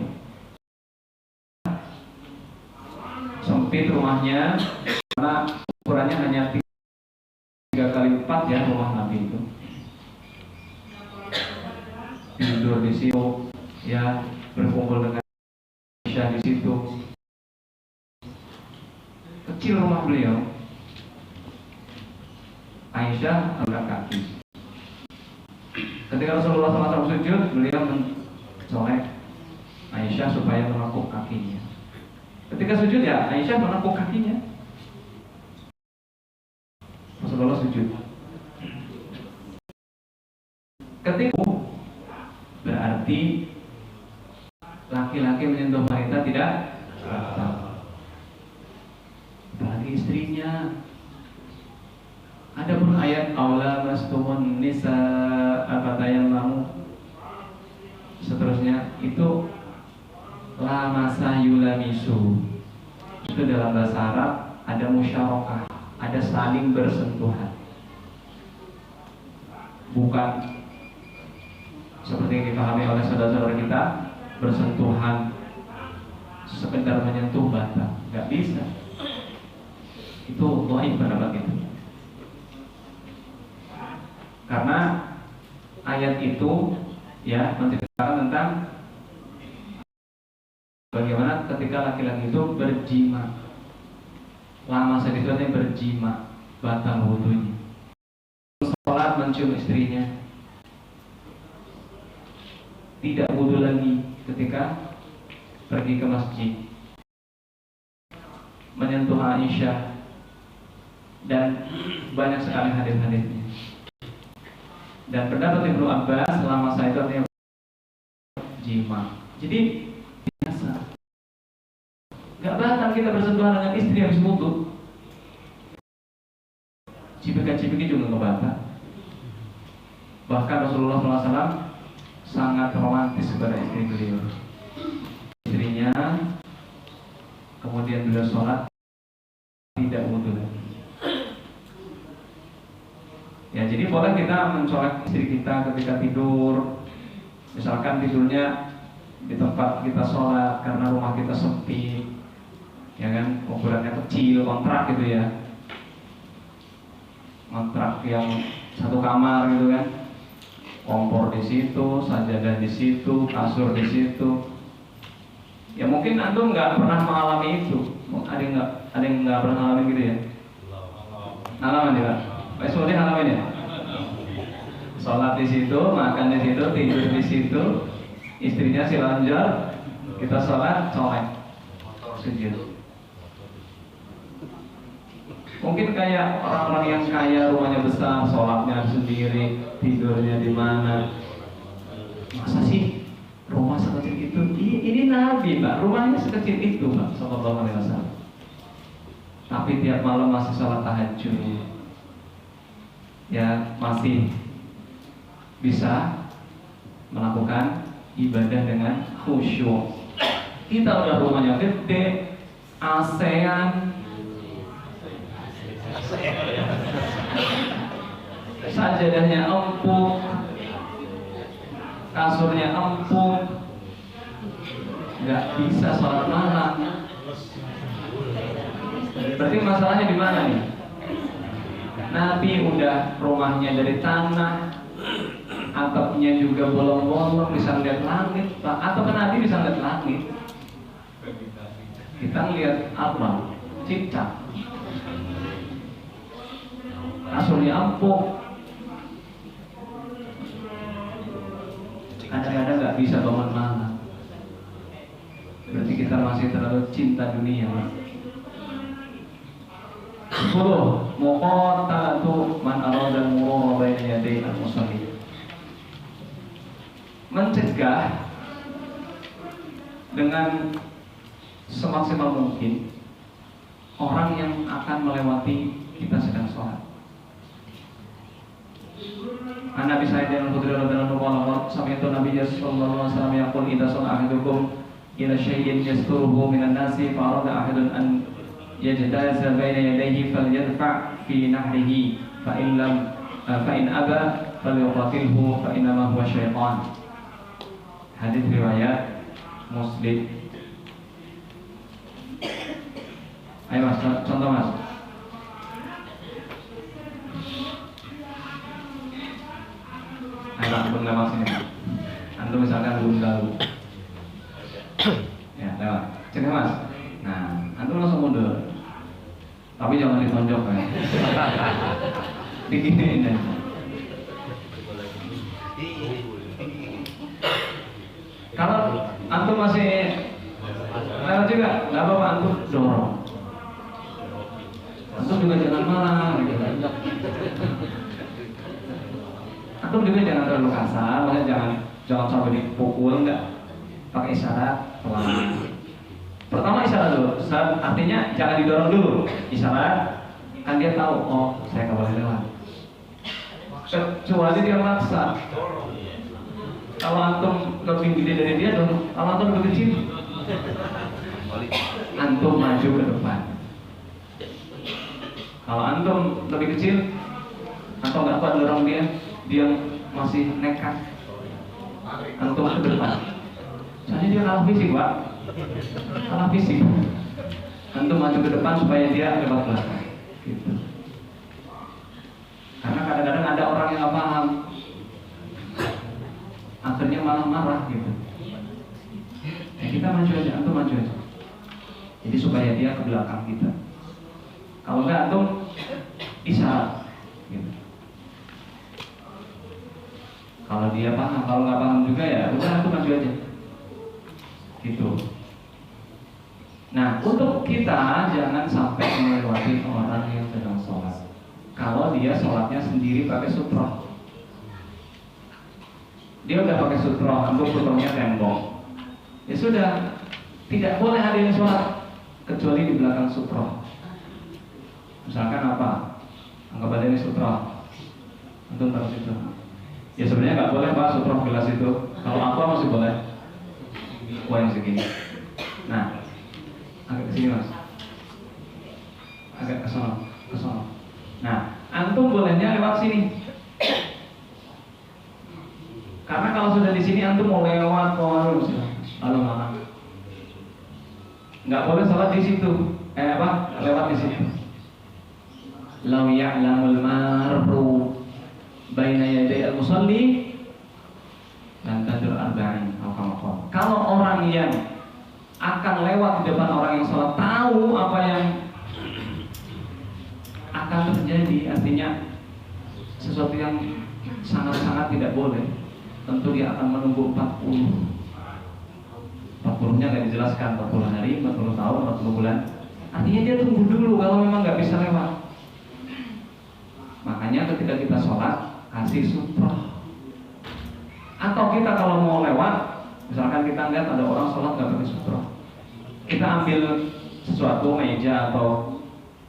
Sempit rumahnya, karena ukurannya hanya 3x4 ya rumah Nabi itu. Tidur di situ, ya berkumpul dengan Aisyah di situ. Kecil rumah beliau. Aisyah angkat kaki. Ketika Rasulullah SAW sujud, beliau mencolek Aisyah supaya menekuk kakinya. Ketika sujud ya Aisyah menekuk kakinya. Rasulullah sujud. Ketika berarti laki-laki menyentuh wanita tidak bagi istrinya. Adapun ayat aula mastumun nisa afatayammamu seterusnya itu la masa yulamisu, itu dalam bahasa Arab ada musyarakah, ada saling bersentuhan, bukan seperti yang dipahami oleh saudara-saudara kita bersentuhan sekedar menyentuh bata, nggak bisa. Itu dhaif pendapat itu. Karena ayat itu ya menceritakan tentang bagaimana ketika laki-laki itu berjima, lama sedikitnya berjima, batal wudunya. Sholat mencium istrinya, tidak wudu lagi ketika pergi ke masjid, menyentuh Aisyah, dan banyak sekali hadis-hadisnya. Dan pendapat Ibnu Abbas selama saya itu artinya jima. Jadi biasa. Gak batal kita bersentuhan dengan istri habis wudu. Cipika-cipiki juga gak batal. Bahkan Rasulullah SAW sangat romantis kepada istri beliau. Istrinya kemudian beliau sholat tidak wudu lagi. Ya, jadi boleh kita mencolek istri kita ketika tidur. Misalkan tidurnya di tempat kita sholat karena rumah kita sempit, ya kan, ukurannya kecil, kontrak gitu ya, kontrak yang satu kamar gitu kan, kompor di situ, sajadah di situ, kasur di situ. Ya mungkin antum nggak pernah mengalami itu, ada yang nggak pernah mengalami gitu ya? Ngalamin ya? Pak Suri ngalamin ya? Sholat di situ, makan di situ, tidur di situ, istrinya si lonjor, kita sholat, colek, sujud. Mungkin kayak orang-orang yang kaya, rumahnya besar, sholatnya sendiri, tidurnya di mana? Masa sih rumah sekecil itu? Ini Nabi, Pak. Rumahnya sekecil itu, Pak. Sallallahu alaihi wasallam. Tapi tiap malam masih sholat tahajud. Ya masih bisa melakukan ibadah dengan khusyuk. Kita udah rumahnya gede, ASEAN, sajadahnya empuk, kasurnya empuk, nggak bisa sholat malam. Berarti masalahnya di mana nih? Nabi udah rumahnya dari tanah, atapnya juga bolong-bolong, bisa lihat langit, atau kan Nabi bisa lihat langit. Kita lihat apa? Cipta. Kasurnya empuk, kadang-kadang nggak bisa bangun malam. Berarti kita masih terlalu cinta dunia. 10. Muqatalatu man arada al-murura baina yaday al-musalli. Mencegah dengan semaksimal mungkin orang yang akan melewati kita sedang sholat. Nabi Sa'id al-Khudri radhiyallahu anhu sami'tu Nabi sallallahu alaihi wasallam yaqul idza shalla ahadukum ila syai'in yasturuhu minan nasi fa arada ahadun an yajtaza baina yadayhi falyadfa' fi nahrihi fa in aba falyuqatilhu fa innama huwa syaitan. Hadis riwayat Muslim. Ayo Mas, contoh Mas. Ayo antum lewat sini. Antum misalkan belum tahu. Ya, lewat. Sini Mas. Nah, antum langsung mundur. Tapi jangan ditonjok ya. Diginiin aja. Kalau antum masih lewat juga, nggak apa-apa, antum dorong. Antum juga jangan marah. Antum juga jangan terlalu kasar, maksudnya jangan sampai dipukul, enggak. Pakai isyarat pelan. Pertama isyarat dulu, artinya jangan didorong dulu. Isyarat, kan dia tahu, oh saya nggak boleh lewat. Kecuali dia maksa. Kalau antum lebih gede dari dia, dong. Kalau antum lebih kecil, antum maju ke depan. Kalau antum lebih kecil, atau nggak kuat dorong dia masih nekat, antum ke depan. Soalnya dia kalah fisik, Pak. Kalah fisik. Antum maju ke depan supaya dia lewat belakang. Gitu. Karena kadang-kadang ada orang yang nggak paham, akhirnya malah marah gitu. Kita maju aja, antum maju aja. Jadi supaya dia ke belakang kita. Kalau enggak antum isyarat gitu. Kalau dia paham, kalau nggak paham juga ya udah antum maju aja. Gitu. Nah, untuk kita jangan sampai melewati orang yang sedang sholat. Kalau dia sholatnya sendiri pakai sutroh, dia udah pakai sutroh, antum sutrohnya tembok, ya sudah, tidak boleh ada yang sholat kecuali di belakang sutroh. Misalkan apa? Anggap aja ini sutroh, antum taruh situ. Ya sebenarnya nggak boleh Pak sutroh gelas itu. Kalau aqua masih boleh. Aqua yang segini. Nah, agak ke sini Mas. Agak ke sana, ke sana. Nah, antum bolehnya lewat sini. Karena kalau sudah di sini antum mau lewat harus lalu mana? Nggak boleh sholat di situ. Lewat di situ. Lau ya'lamul marru baina yaday al-musalli dan tadur arba'in. Kalau orang yang akan lewat di depan orang yang sholat tahu apa yang akan terjadi, artinya sesuatu yang sangat-sangat tidak boleh, tentu dia akan menunggu 40-nya nggak dijelaskan, 40 hari, 40 tahun, 40 bulan. Artinya dia tunggu dulu kalau memang nggak bisa lewat. Makanya ketika kita sholat kasih sutroh. Atau kita kalau mau lewat, misalkan kita lihat ada orang sholat nggak pakai sutroh, kita ambil sesuatu meja atau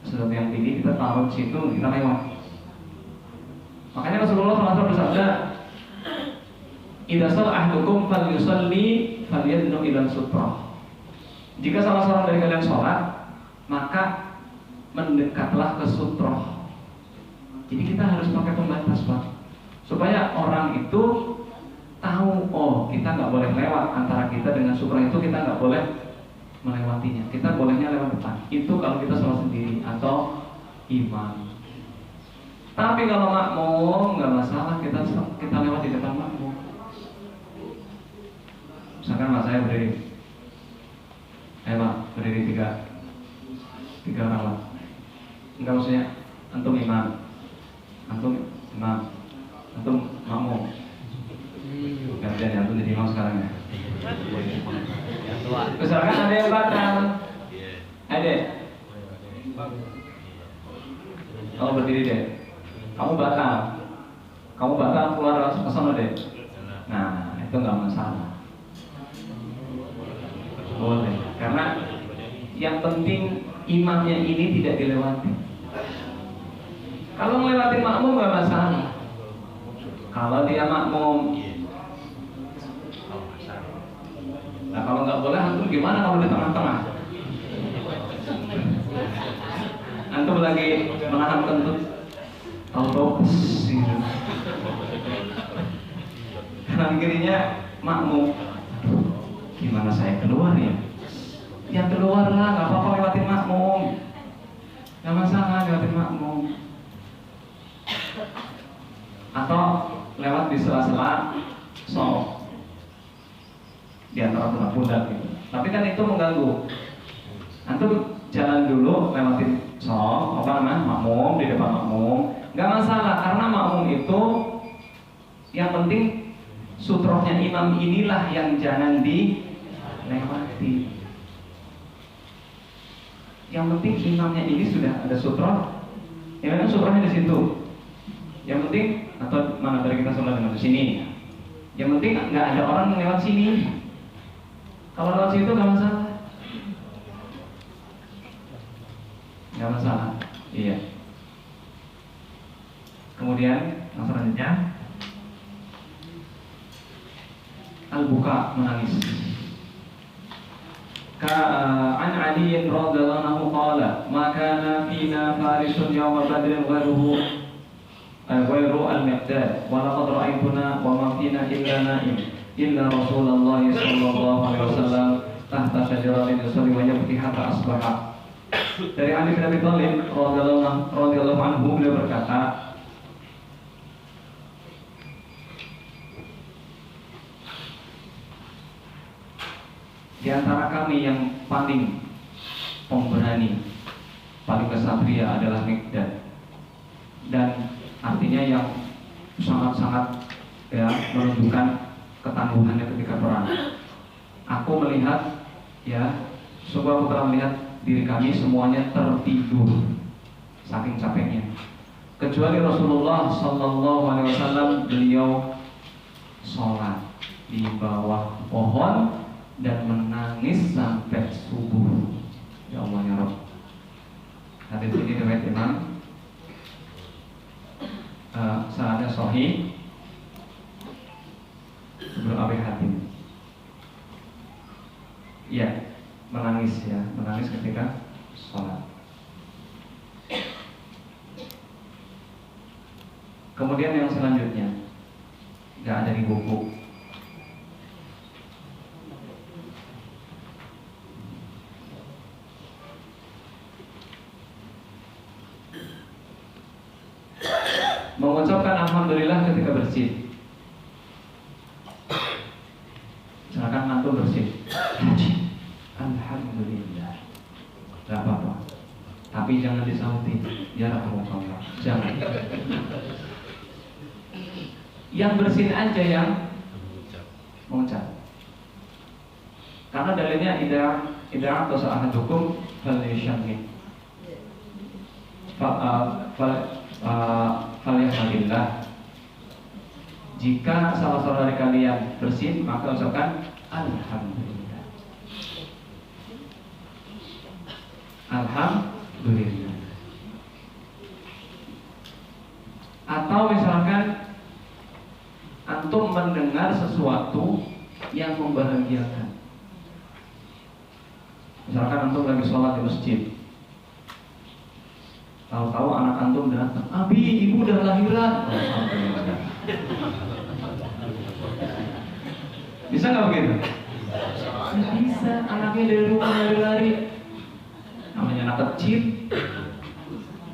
sesuatu yang tinggi, kita taruh di situ, kita lewat. Makanya Rasulullah SAW bersabda, "Idza shalla ahadukum falyusalli falyadnu ila sutrah." Jika salah seorang dari kalian sholat, maka mendekatlah ke sutroh. Jadi kita harus pakai pembatas, Pak, supaya orang itu tahu, oh kita nggak boleh lewat antara kita dengan sutra itu, kita nggak boleh melewatinya, kita bolehnya lewat depan. Itu kalau kita sholat sendiri atau imam. Tapi kalau makmum nggak masalah, kita lewat di depan makmum. Misalkan mas saya berdiri, berdiri tiga orang lah. Enggak, maksudnya antum imam, antum makmum. Gantian antum jadi imam sekarang ya. Misalkan ada yang batal, ada, kamu berdiri deh, kamu batal keluar ke sana deh. Nah itu nggak masalah, boleh, karena yang penting imamnya ini tidak dilewati. Kalau melewati makmum nggak masalah. Kalau dia makmum, nah kalau nggak boleh, antum gimana kalau di tengah-tengah? Antum lagi menahan kentut, tahu gitu. Kanan kirinya makmum, gimana saya keluar ya? Ya keluar lah, nggak apa-apa lewatin makmum, nggak masalah lewatin makmum. Atau lewat di sela-sela sholat di antara pundak gitu. Tapi kan itu mengganggu. Antum jalan dulu lewatin sholat, makmum di depan makmum, nggak masalah, karena makmum itu yang penting sutrohnya imam inilah yang jangan dilewati. Yang penting imamnya ini sudah ada sutroh, ya memang sutrohnya di situ. Yang penting, atau mana dari kita sholat dengan di sini. Yang penting nggak ada orang lewat sini. Kalau lewat situ nggak masalah, nggak masalah. Iya. Kemudian yang selanjutnya, al-buka, menangis. An Ali radhiyallahu anhu qala, ma kana fina farisun yawma badrin ghairu al-miqdad wa laqad ra'aytuna wa ma fina illa na'im illa Rasulullah sallallahu alaihi wasallam tahta syajaratin yusalli wa yabki hatta asbaha. Dari Ali bin Abi Thalib radhiyallahu anhu, beliau berkata, di antara kami yang paling pemberani, paling kesatria adalah Miqdad, dan artinya yang sangat-sangat menunjukkan ketangguhannya ketika perang. Aku melihat, sungguh aku telah melihat diri kami semuanya tertidur saking capeknya, kecuali Rasulullah Sallallahu Alaihi Wasallam. Beliau sholat di bawah pohon dan menangis sampai subuh. Ya Allah ya Rabb. Hadis ini riwayat Imam sanadnya sahih Ibnu Abi Hatim. Ya, menangis ketika sholat. Kemudian yang selanjutnya, nggak ada di buku. Mengucapkan alhamdulillah ketika bersih. Misalkan antum bersih, alhamdulillah, tidak apa-apa. Tapi jangan disauti, ya Rasulullah, jangan. Yang bersin aja yang mengucap. Karena dalilnya idza atau ahadukum falyashammi. Falyahmadillah. Jika salah seorang dari kalian bersin, maka ucapkan alhamdulillah. Alhamdulillah. Atau misalkan antum mendengar sesuatu yang membahagiakan. Misalkan antum lagi sholat di masjid, Tahu-tahu anak antum datang, Abi, ibu udah lahiran. Bisa nggak begitu? Nggak bisa, anaknya dari rumah lari-lari. Namanya anak kecil.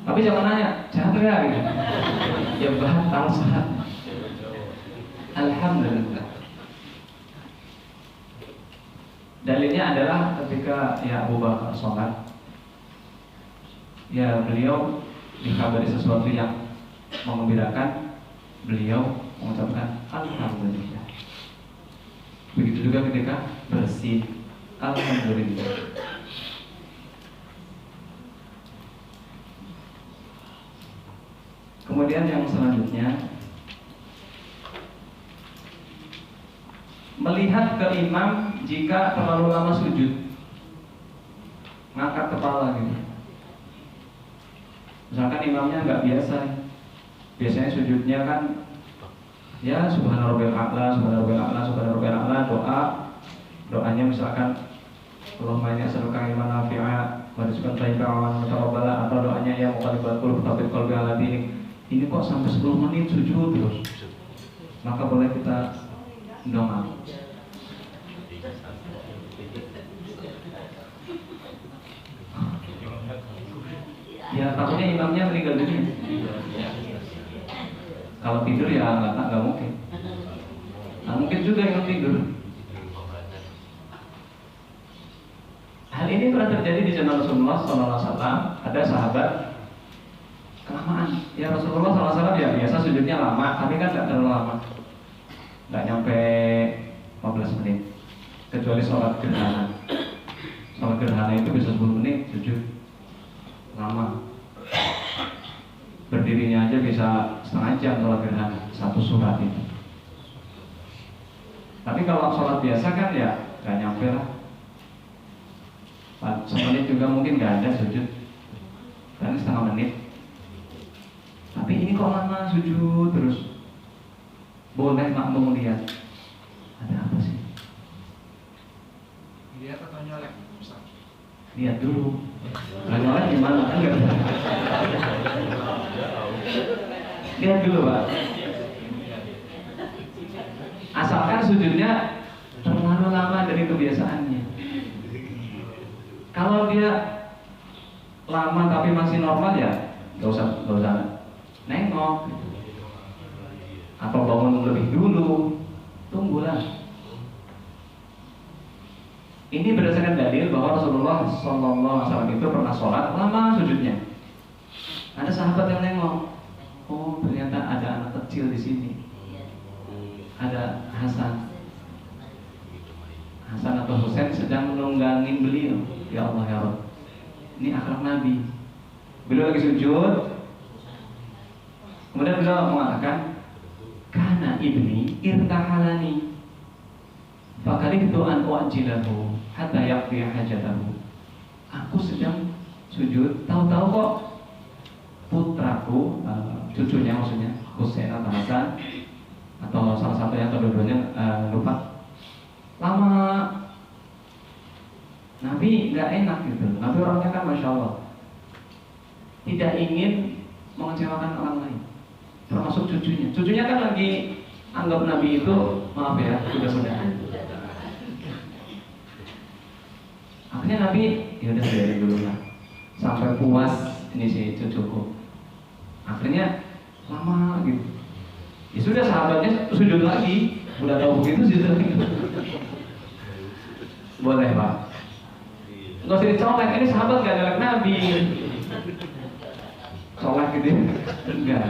Tapi jangan nanya, sehat nggak gitu. Ya batal sehat. Alhamdulillah. Dalilnya adalah ketika ya Abu Bakar sholat, ya beliau dikabari sesuatu yang mengembirakan, beliau mengucapkan Alhamdulillah. Begitu juga ketika bersih, Alhamdulillah. Kemudian yang selanjutnya, melihat ke imam jika terlalu lama sujud, ngangkat kepala gitu. Misalkan imamnya nggak biasa nih, biasanya sujudnya kan ya subhana rabbil a'la, subhana rabbil a'la, subhana rabbil a'la, doanya misalkan Allahumma inni as'aluka ilman nafi'a wa rizqan thayyiban wa taqabbala, atau doanya ya muqallibal qulub tsabbit qalbi ala dinik. Ini kok sampai 10 menit sujud terus, maka boleh kita doa. Ya takutnya imamnya meninggal dunia. Kalau tidur ya nggak mungkin. Nggak mungkin juga yang tidur. Hal ini pernah terjadi di zaman Rasulullah SAW. Ada sahabat kelamaan. Ya Rasulullah SAW ya biasa sujudnya lama, tapi kan nggak terlalu lama. Nggak nyampe 15 menit. Kecuali sholat gerhana. Sholat gerhana itu bisa 10 menit sujud lama. Berdirinya aja bisa setengah jam sholat gerhana, satu surat itu. Tapi kalau sholat biasa kan ya nggak nyampe lah. Semenit juga mungkin nggak ada sujud, kan setengah menit. Tapi ini kok lama sujud terus. Boleh makmum lihat ada apa sih? Lihat atau nyolek? Lihat dulu. Nggak nyolek gimana? Enggak. Lihat dulu Pak. Asalkan sujudnya terlalu lama dari kebiasaannya. Kalau dia lama tapi masih normal ya nggak usah nengok. Atau bangun lebih dulu, tunggulah. Ini berdasarkan dalil bahwa Rasulullah SAW itu pernah sholat lama sujudnya. Ada sahabat yang nengok, oh ternyata ada anak kecil di sini. Ada Hasan atau Husain sedang menunggangin beliau. Ya Allah ya Rabb, ini akhlak Nabi. Beliau lagi sujud, kemudian beliau mengatakan, Kana ibni irtahalani fakarihtu an u'ajjilahu hatta yaqdi hajatahu. Aku sedang sujud, tahu-tahu kok putraku, cucunya maksudnya Husain atau Hasan atau salah satunya atau dua-duanya, lupa, lama. Nabi nggak enak gitu. Nabi orangnya kan masya Allah tidak ingin mengecewakan orang lain, termasuk cucunya. Cucunya kan lagi anggap Nabi itu, maaf ya, sudah. Akhirnya Nabi, ya udah biarin dulu lah, sampai puas ini si cucuku. Akhirnya lama gitu. Ya sudah, sahabatnya sujud lagi, udah tahu begitu sujud lagi. Boleh Pak. Nggak usah dicolek, ini sahabat gak nyolek Nabi. Colek gitu, enggak.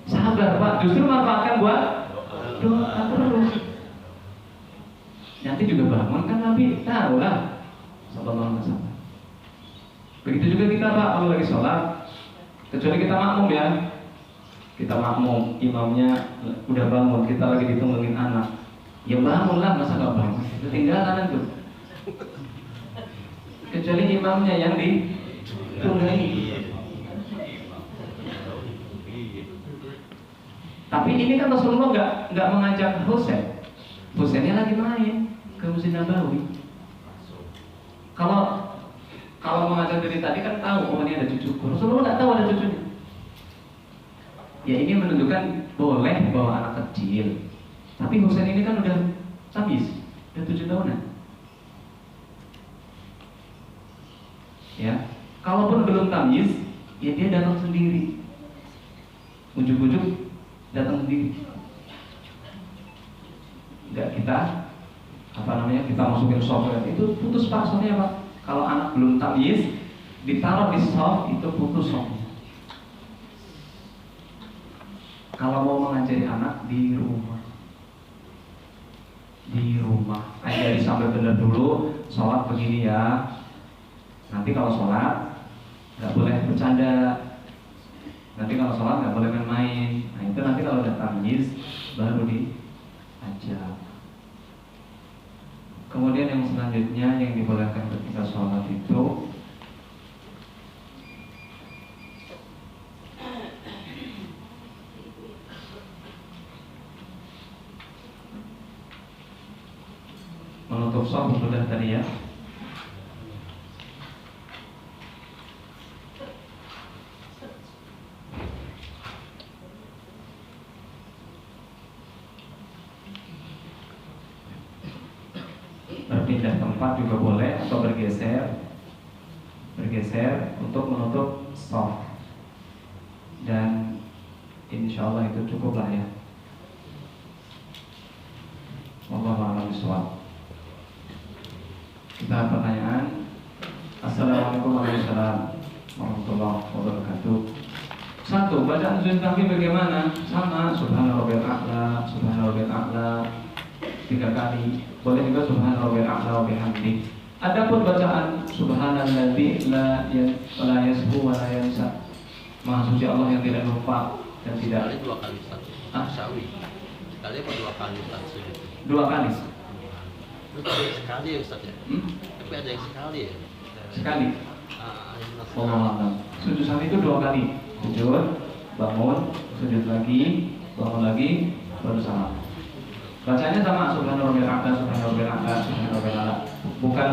Sabar Pak, justru manfaatkan buat doa terus. Nanti juga bangun kan Nabi, tahu lah. Sallallahu alaihi wasallam. Begitu juga kita Pak, kalau lagi sholat, kecuali kita makmum ya. Kita makmum, imamnya udah bangun, kita lagi ditungguin anak. Ya bangunlah, masa nggak bangun? Ketinggalan tuh. Kecuali imamnya yang ditungguin. Tapi ini kan Rasulullah nggak mengajak Husain. Husainnya lagi main ke Masjid Nabawi. Kalau Kalau mengajar dari tadi kan tahu, oh ini ada cucuku. Rasulullah nggak tahu ada cucunya. Ya ini menunjukkan boleh bawa anak kecil. Tapi Husain ini kan udah tamyiz, udah 7 tahunan. Ya, kalaupun belum tamyiz, ya dia datang sendiri. Ujuk-ujuk datang sendiri. Enggak kita kita masukin software itu putus pak, soalnya apa? Kalau anak belum tamyiz ditaruh di soft itu putus softnya. Kalau mau mengajari anak di rumah ajari sampai benar dulu, sholat begini ya. Nanti kalau sholat nggak boleh bercanda, nanti kalau sholat nggak boleh main-main. Nah itu nanti kalau udah tamyiz baru diajar. Kemudian yang selanjutnya yang dibolehkan ketika sholat itu menutup shaf sudah tadi ya. Berpindah tempat juga boleh atau bergeser untuk menutup shaf. Dan insya Allah itu cukup lah ya. Wallahu a'lam bishawab. Kita pertanyaan. Assalamualaikum warahmatullahi wabarakatuh. 1. Bacaan sujud kaki bagaimana? Sama, subhana rabbil a'la, subhana rabbil a'la 3 kali. Boleh juga subhana rabbil a'la wa bihamdi. Adapun bacaan subhanalladzi la yashu wa la yansa. Maha suci Allah yang tidak lupa dan tidak. Sekali 2 kali Ustaz. Sawi. Sekali apa 2 kali Ustaz sujud? 2 kali. Sekali ya Ustaz ya? Tapi ada yang sekali ya? Sekali. Sujud sawi itu 2 kali. Sujud, bangun, sujud lagi, bangun lagi, baru salam. Bacanya sama, subhana rabbil a'la, subhana rabbil a'la, subhana rabbil a'la. Bukan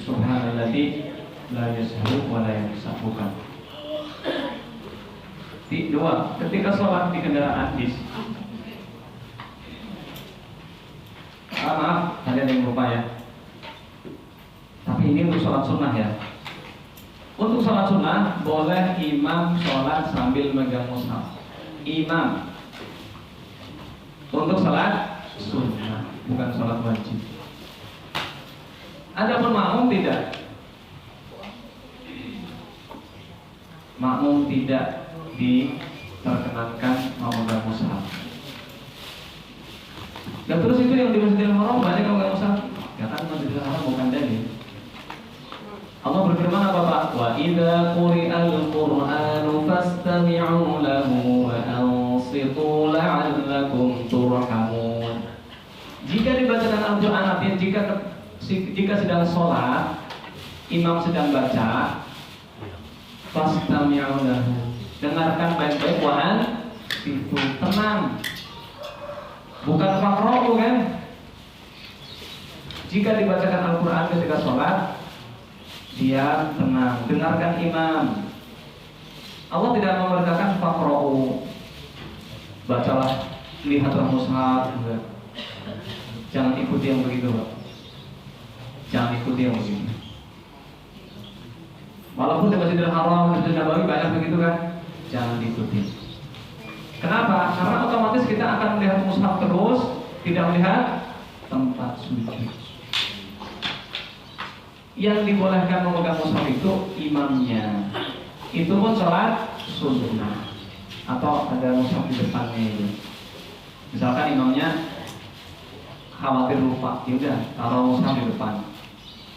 subhanalladzi la yashu wa la yansa, bukan. 2. Ketika sholat di kendaraan bis. Maaf, ada yang lupa ya. Tapi ini untuk sholat sunnah ya. Untuk sholat sunnah boleh imam sholat sambil megang mushaf. Imam. Untuk sholat sunnah, bukan sholat wajib. Adapun makmum tidak. Makmum tidak diperkenankan memegang mushaf. Dan terus itu yang di Masjidil Haram banyak yang memegang mushaf. Ya kan Masjidil Haram bukan dalil. Allah berfirman apa Pak? Wa idza quri'al Qur'anu fastami'u lahu wa ansitu la'allakum turhamun. Jika dibacakan Al-Qur'an, artinya jika sedang sholat, imam sedang baca, fastami'u lahu. Dengarkan baik-baik, wa ansitu, tenang. Bukan faqra'u kan? Jika dibacakan Al-Qur'an ketika sholat, dia tenang, dengarkan imam. Allah tidak memerintahkan faqra'u, bacalah, lihatlah mushaf. Jangan ikuti yang begitu, Pak. Jangan ikuti yang begitu. Walaupun di Masjidil Haram, Masjidil Nabawi banyak begitu kan, jangan diikuti. Kenapa? Karena otomatis kita akan melihat mushaf terus, tidak melihat tempat sujud. Yang dibolehkan memegang mushaf itu imamnya. Itu pun sholat sunnah. Atau ada mushaf di depannya itu. Misalkan imamnya khawatir lupa, yaudah taruh mushaf di depan.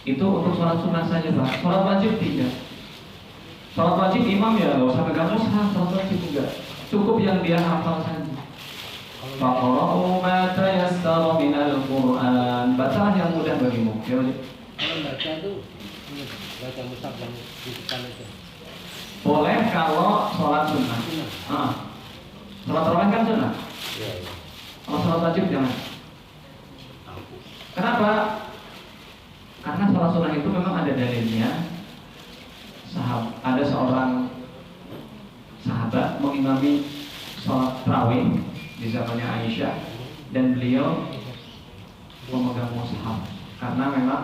Itu untuk sholat sunnah saja Pak. Sholat wajib tidak. Sholat wajib imam ya nggak usah pegang mushaf. Sholat wajib enggak. Cukup yang dia hafal saja. Faqra'u ma tayassara minal Qur'an. Bacalah yang mudah bagimu. Ya wajib. Kalau baca itu baca mushaf yang di depan itu. Boleh kalau sholat sunnah. Sholat tarawih kan sunnah. Iya. Kalau sholat wajib jangan. Kenapa? Karena sholat sunnah itu memang ada dalilnya. Ada seorang sahabat mengimami sholat tarawih di zamannya Aisyah, dan beliau memegang mushaf karena memang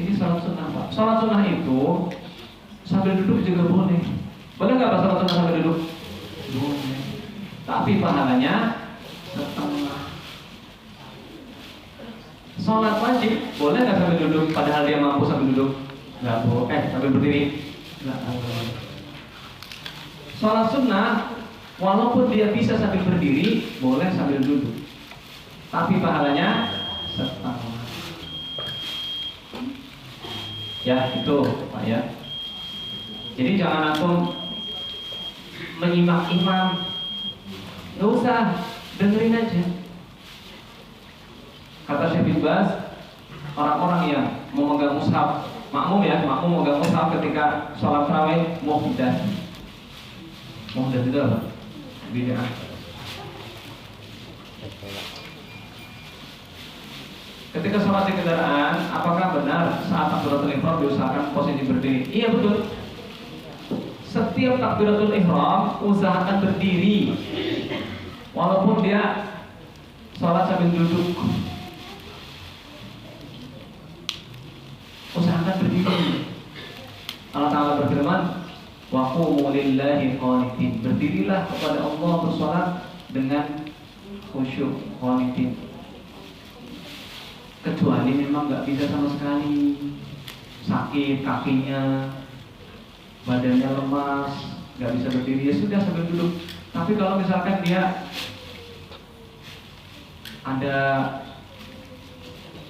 ini sholat sunnah, Pak. Sholat sunnah itu sambil duduk juga boleh. Boleh nggak Pak sholat sunnah sambil duduk? Boleh. Tapi pahalanya setengah. Sholat wajib boleh nggak sambil duduk? Padahal dia mampu sambil duduk? Nggak boleh. Sambil berdiri? Nggak boleh. Sholat sunnah walaupun dia bisa sambil berdiri, boleh sambil duduk. Tapi pahalanya setengah. Ya itu Pak ya. Jadi jangan antum menyimak imam, nggak usah, dengerin aja. Kata Syekh bin Baz, orang-orang yang memegang mushaf, makmum memegang mushaf ketika sholat tarawih muhdath. Muhdath itu apa? Bid'ah. Ketika sholat di kendaraan, apakah benar saat takbiratul ihram diusahakan posisi berdiri? Iya betul. Setiap takbiratul ihram usahakan berdiri, walaupun dia sholat sambil duduk. Usahakan berdiri. Allah Ta'ala berfirman, wa qumu lillahi qanitin. Berdirilah kepada Allah bersolat dengan khusyuk, qanitin. Kecuali memang nggak bisa sama sekali, sakit kakinya, badannya lemas, nggak bisa berdiri, ya sudah sambil duduk. Tapi kalau misalkan dia ada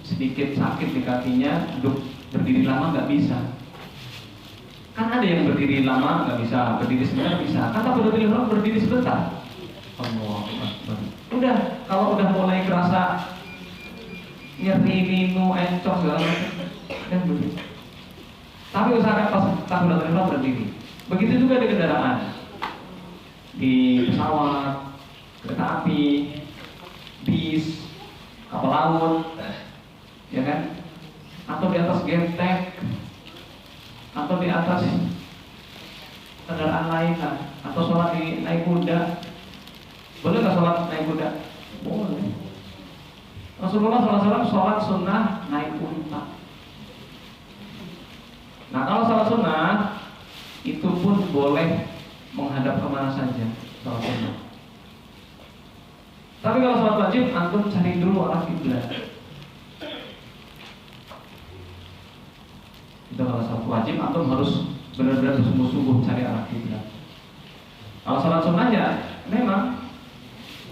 sedikit sakit di kakinya, duduk berdiri lama nggak bisa. Kan ada yang berdiri lama nggak bisa, berdiri sebentar bisa. Kan takbiratul ihram berdiri sebentar. Allahu Akbar. Udah, kalau udah mulai kerasa nyeri, linu, encok segala macam, dan berdiri. Tapi usahakan pas takbiratul ihram berdiri. Begitu juga di kendaraan, di pesawat, kereta api, bis, kapal laut, ya kan? Atau di atas gentek, atau di atas kendaraan lain lah, atau sholat di naik kuda. Boleh nggak sholat naik kuda? Boleh. Rasulullah SAW sholat sunnah naik unta. Nah kalau sholat sunnah itu pun boleh menghadap kemana saja sholat sunnah. Tapi kalau sholat wajib, antum cari dulu arah kiblat. Itu kalau sholat wajib, antum harus benar-benar sungguh-sungguh cari arah kiblat. Kalau sholat sunnah ya memang,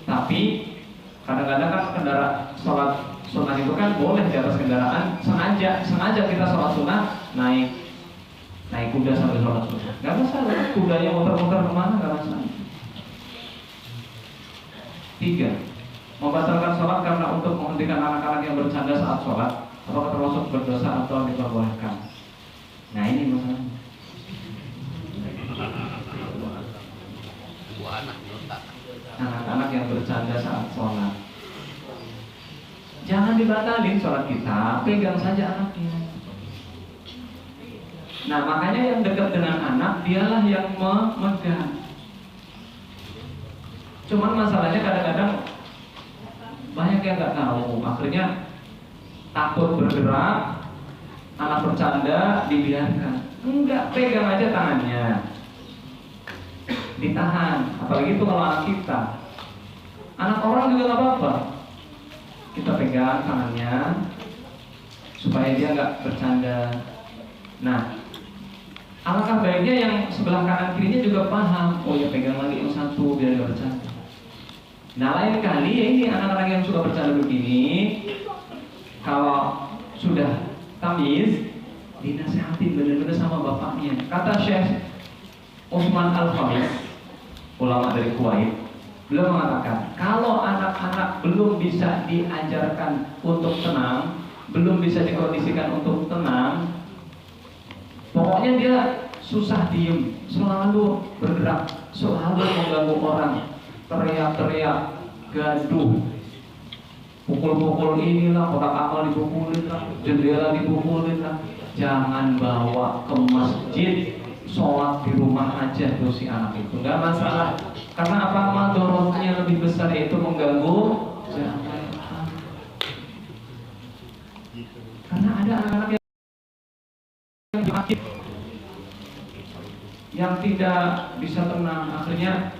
tapi kadang-kadang kan kendaraan sholat sunnah itu kan boleh di atas kendaraan, sengaja kita sholat sunnah naik kuda sambil sholat sunnah, nggak masalah. Kudanya muter-muter kemana nggak masalah. 3. Membatalkan sholat karena untuk menghentikan anak-anak yang bercanda saat sholat, apakah termasuk berdosa atau diperbolehkan? Nah ini masalahnya. Anak-anak yang bercanda saat sholat, jangan dibatalin sholat kita, pegang saja anaknya. Nah makanya yang dekat dengan anak dialah yang memegang. Cuman masalahnya kadang-kadang banyak yang nggak tahu, akhirnya takut bergerak, anak bercanda dibiarkan. Enggak, pegang aja tangannya, ditahan. Apalagi itu kalau anak kita, anak orang juga nggak apa-apa. Kita pegang tangannya supaya dia nggak bercanda. Nah, alangkah baiknya yang sebelah kanan kirinya juga paham. Oh ya, pegang lagi yang satu biar nggak bercanda. Nah lain kali ya ini anak-anak yang suka bercanda begini, kalau sudah tamiz, dinasihatin benar-benar sama bapaknya. Kata Syekh Utsman Al-Khamis, ulama dari Kuwait, beliau mengatakan kalau anak-anak belum bisa diajarkan untuk tenang, belum bisa dikondisikan untuk tenang, pokoknya dia susah diem, selalu bergerak, selalu mengganggu orang, teriak-teriak, gaduh, pukul-pukul inilah, kotak amal dipukulin lah, jendela dipukulin lah. Jangan bawa ke masjid, sholat di rumah aja tuh si anak itu, nggak masalah. Karena apa? Madorotnya lebih besar, yaitu mengganggu jamaah. Karena ada anak-anak yang tidak bisa tenang, akhirnya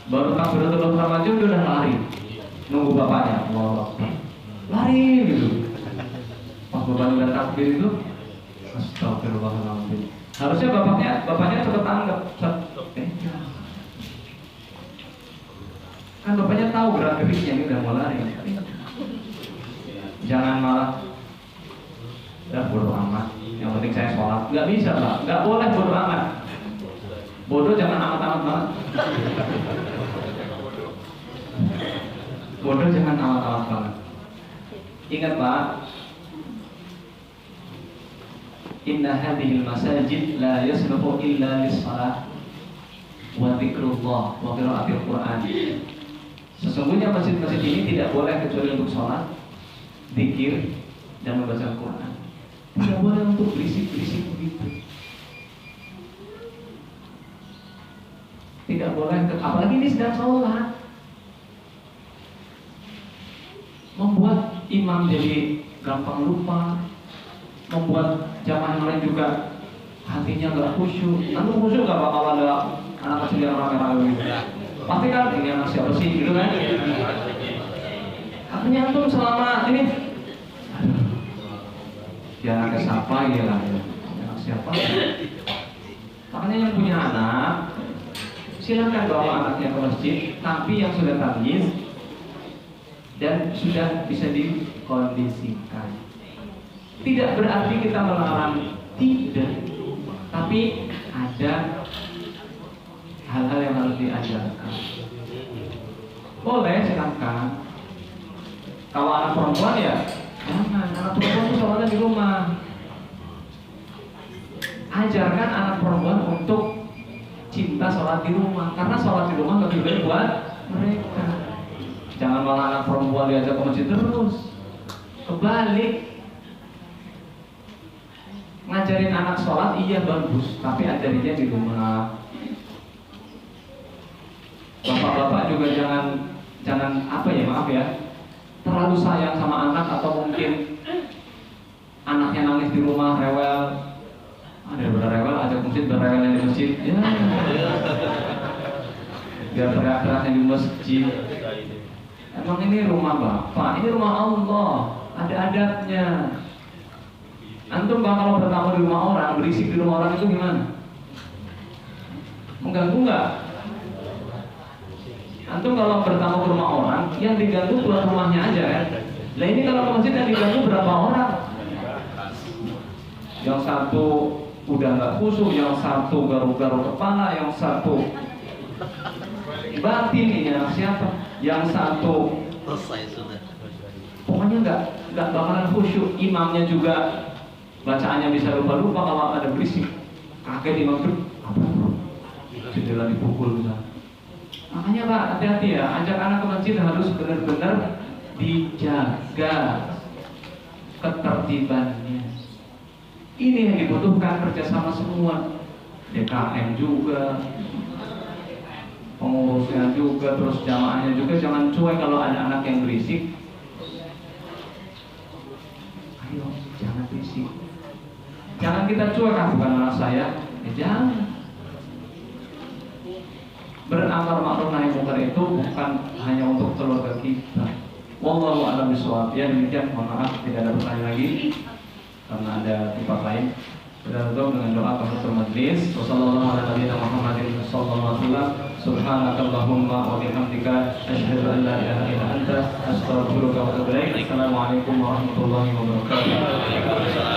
baru takbiratul ihram aja udah lari, nunggu bapaknya, lari gitu. Pas bapaknya udah takbir itu, astagfirullahaladzim. Harusnya bapaknya cepet tanggap, kan bapaknya tahu gerak geriknya ini udah mau lari. Jangan malah udah bodo amat, yang penting saya sholat. Nggak bisa Pak, nggak boleh bodo amat. Bodoh jangan amat-amat banget. Bodoh jangan amat-amat banget. Ingat Pak, inna hadhil masajid la yasluhu illa lis-shalah wa dzikrullah wa qiraatil Qur'an. Sesungguhnya masjid-masjid ini tidak boleh kecuali untuk sholat, zikir, dan membaca Al-Quran. Tidak boleh untuk berisik-berisik begitu. Tidak boleh, apalagi ini sedang sholat. Membuat imam jadi gampang lupa, membuat jamaah yang lain juga hatinya nggak khusyuk. Nanti khusyuk nggak bakal ada anak kecil yang rame-rame gitu. Pasti kan ini anak siapa sih gitu kan? Artinya antum selama ini, ya anaknya siapa ya lah, anak siapa? Makanya yang punya anak, silakan bawa anaknya ke masjid, tapi yang sudah tamyiz dan sudah bisa dikondisikan. Tidak berarti kita melarang, tidak, tapi ada hal-hal yang harus diajarkan. Boleh silakan. Kalau anak perempuan ya jangan, anak perempuan itu sholatnya di rumah. Ajarkan anak perempuan untuk cinta sholat di rumah, karena sholat di rumah lebih baik buat mereka. Jangan malah anak perempuan diajak ke masjid terus. Kebalik, ngajarin anak sholat iya bagus, tapi ajarinnya di rumah. Bapak-bapak juga jangan apa ya, maaf ya, terlalu sayang sama anak, atau mungkin anaknya nangis di rumah rewel. Ada rewel, ajak masjid, berrewelnya di masjid ya. Biar teriak-teriaknya di masjid. Emang ini rumah Bapak, ini rumah Allah, ada adabnya. Antum kalau bertamu di rumah orang, berisik di rumah orang itu gimana? Mengganggu nggak? Antum kalau bertamu ke rumah orang, yang diganggu tuan rumahnya aja kan? Nah ini kalau ke masjid yang diganggu berapa orang? Yang satu udah nggak khusyuk, yang satu garuk-garuk kepala, yang satu batin ini anak siapa? Yang satu selesai sudah. Pokoknya nggak bakalan khusyuk. Imamnya juga bacaannya bisa lupa-lupa kalau ada berisik. Kaget imam tuh, jendela dipukul misalnya. Makanya Pak, hati-hati ya, ajak anak ke masjid harus benar-benar dijaga ketertibannya. Ini yang dibutuhkan kerjasama semua, DKM juga, pengurusnya juga, terus jamaahnya juga. Jangan cuek kalau ada anak yang berisik. Ayo, jangan berisik. Jangan kita cuek, bukan anak saya. Jangan. Beramar ma'ruf nahi munkar itu bukan hanya untuk keluarga kita. Wallahu a'lam bishawab. Ya demikian, mohon maaf tidak ada pertanyaan lagi karena ada tempat lain. Kita tutup dengan doa kafaratul majlis. Wassalamualaikum warahmatullahi wabarakatuh. Subhanakallahumma wa bihamdika asyhadu an la ilaha illa anta astaghfiruka wa atubu ilaik. Assalamualaikum warahmatullahi wabarakatuh.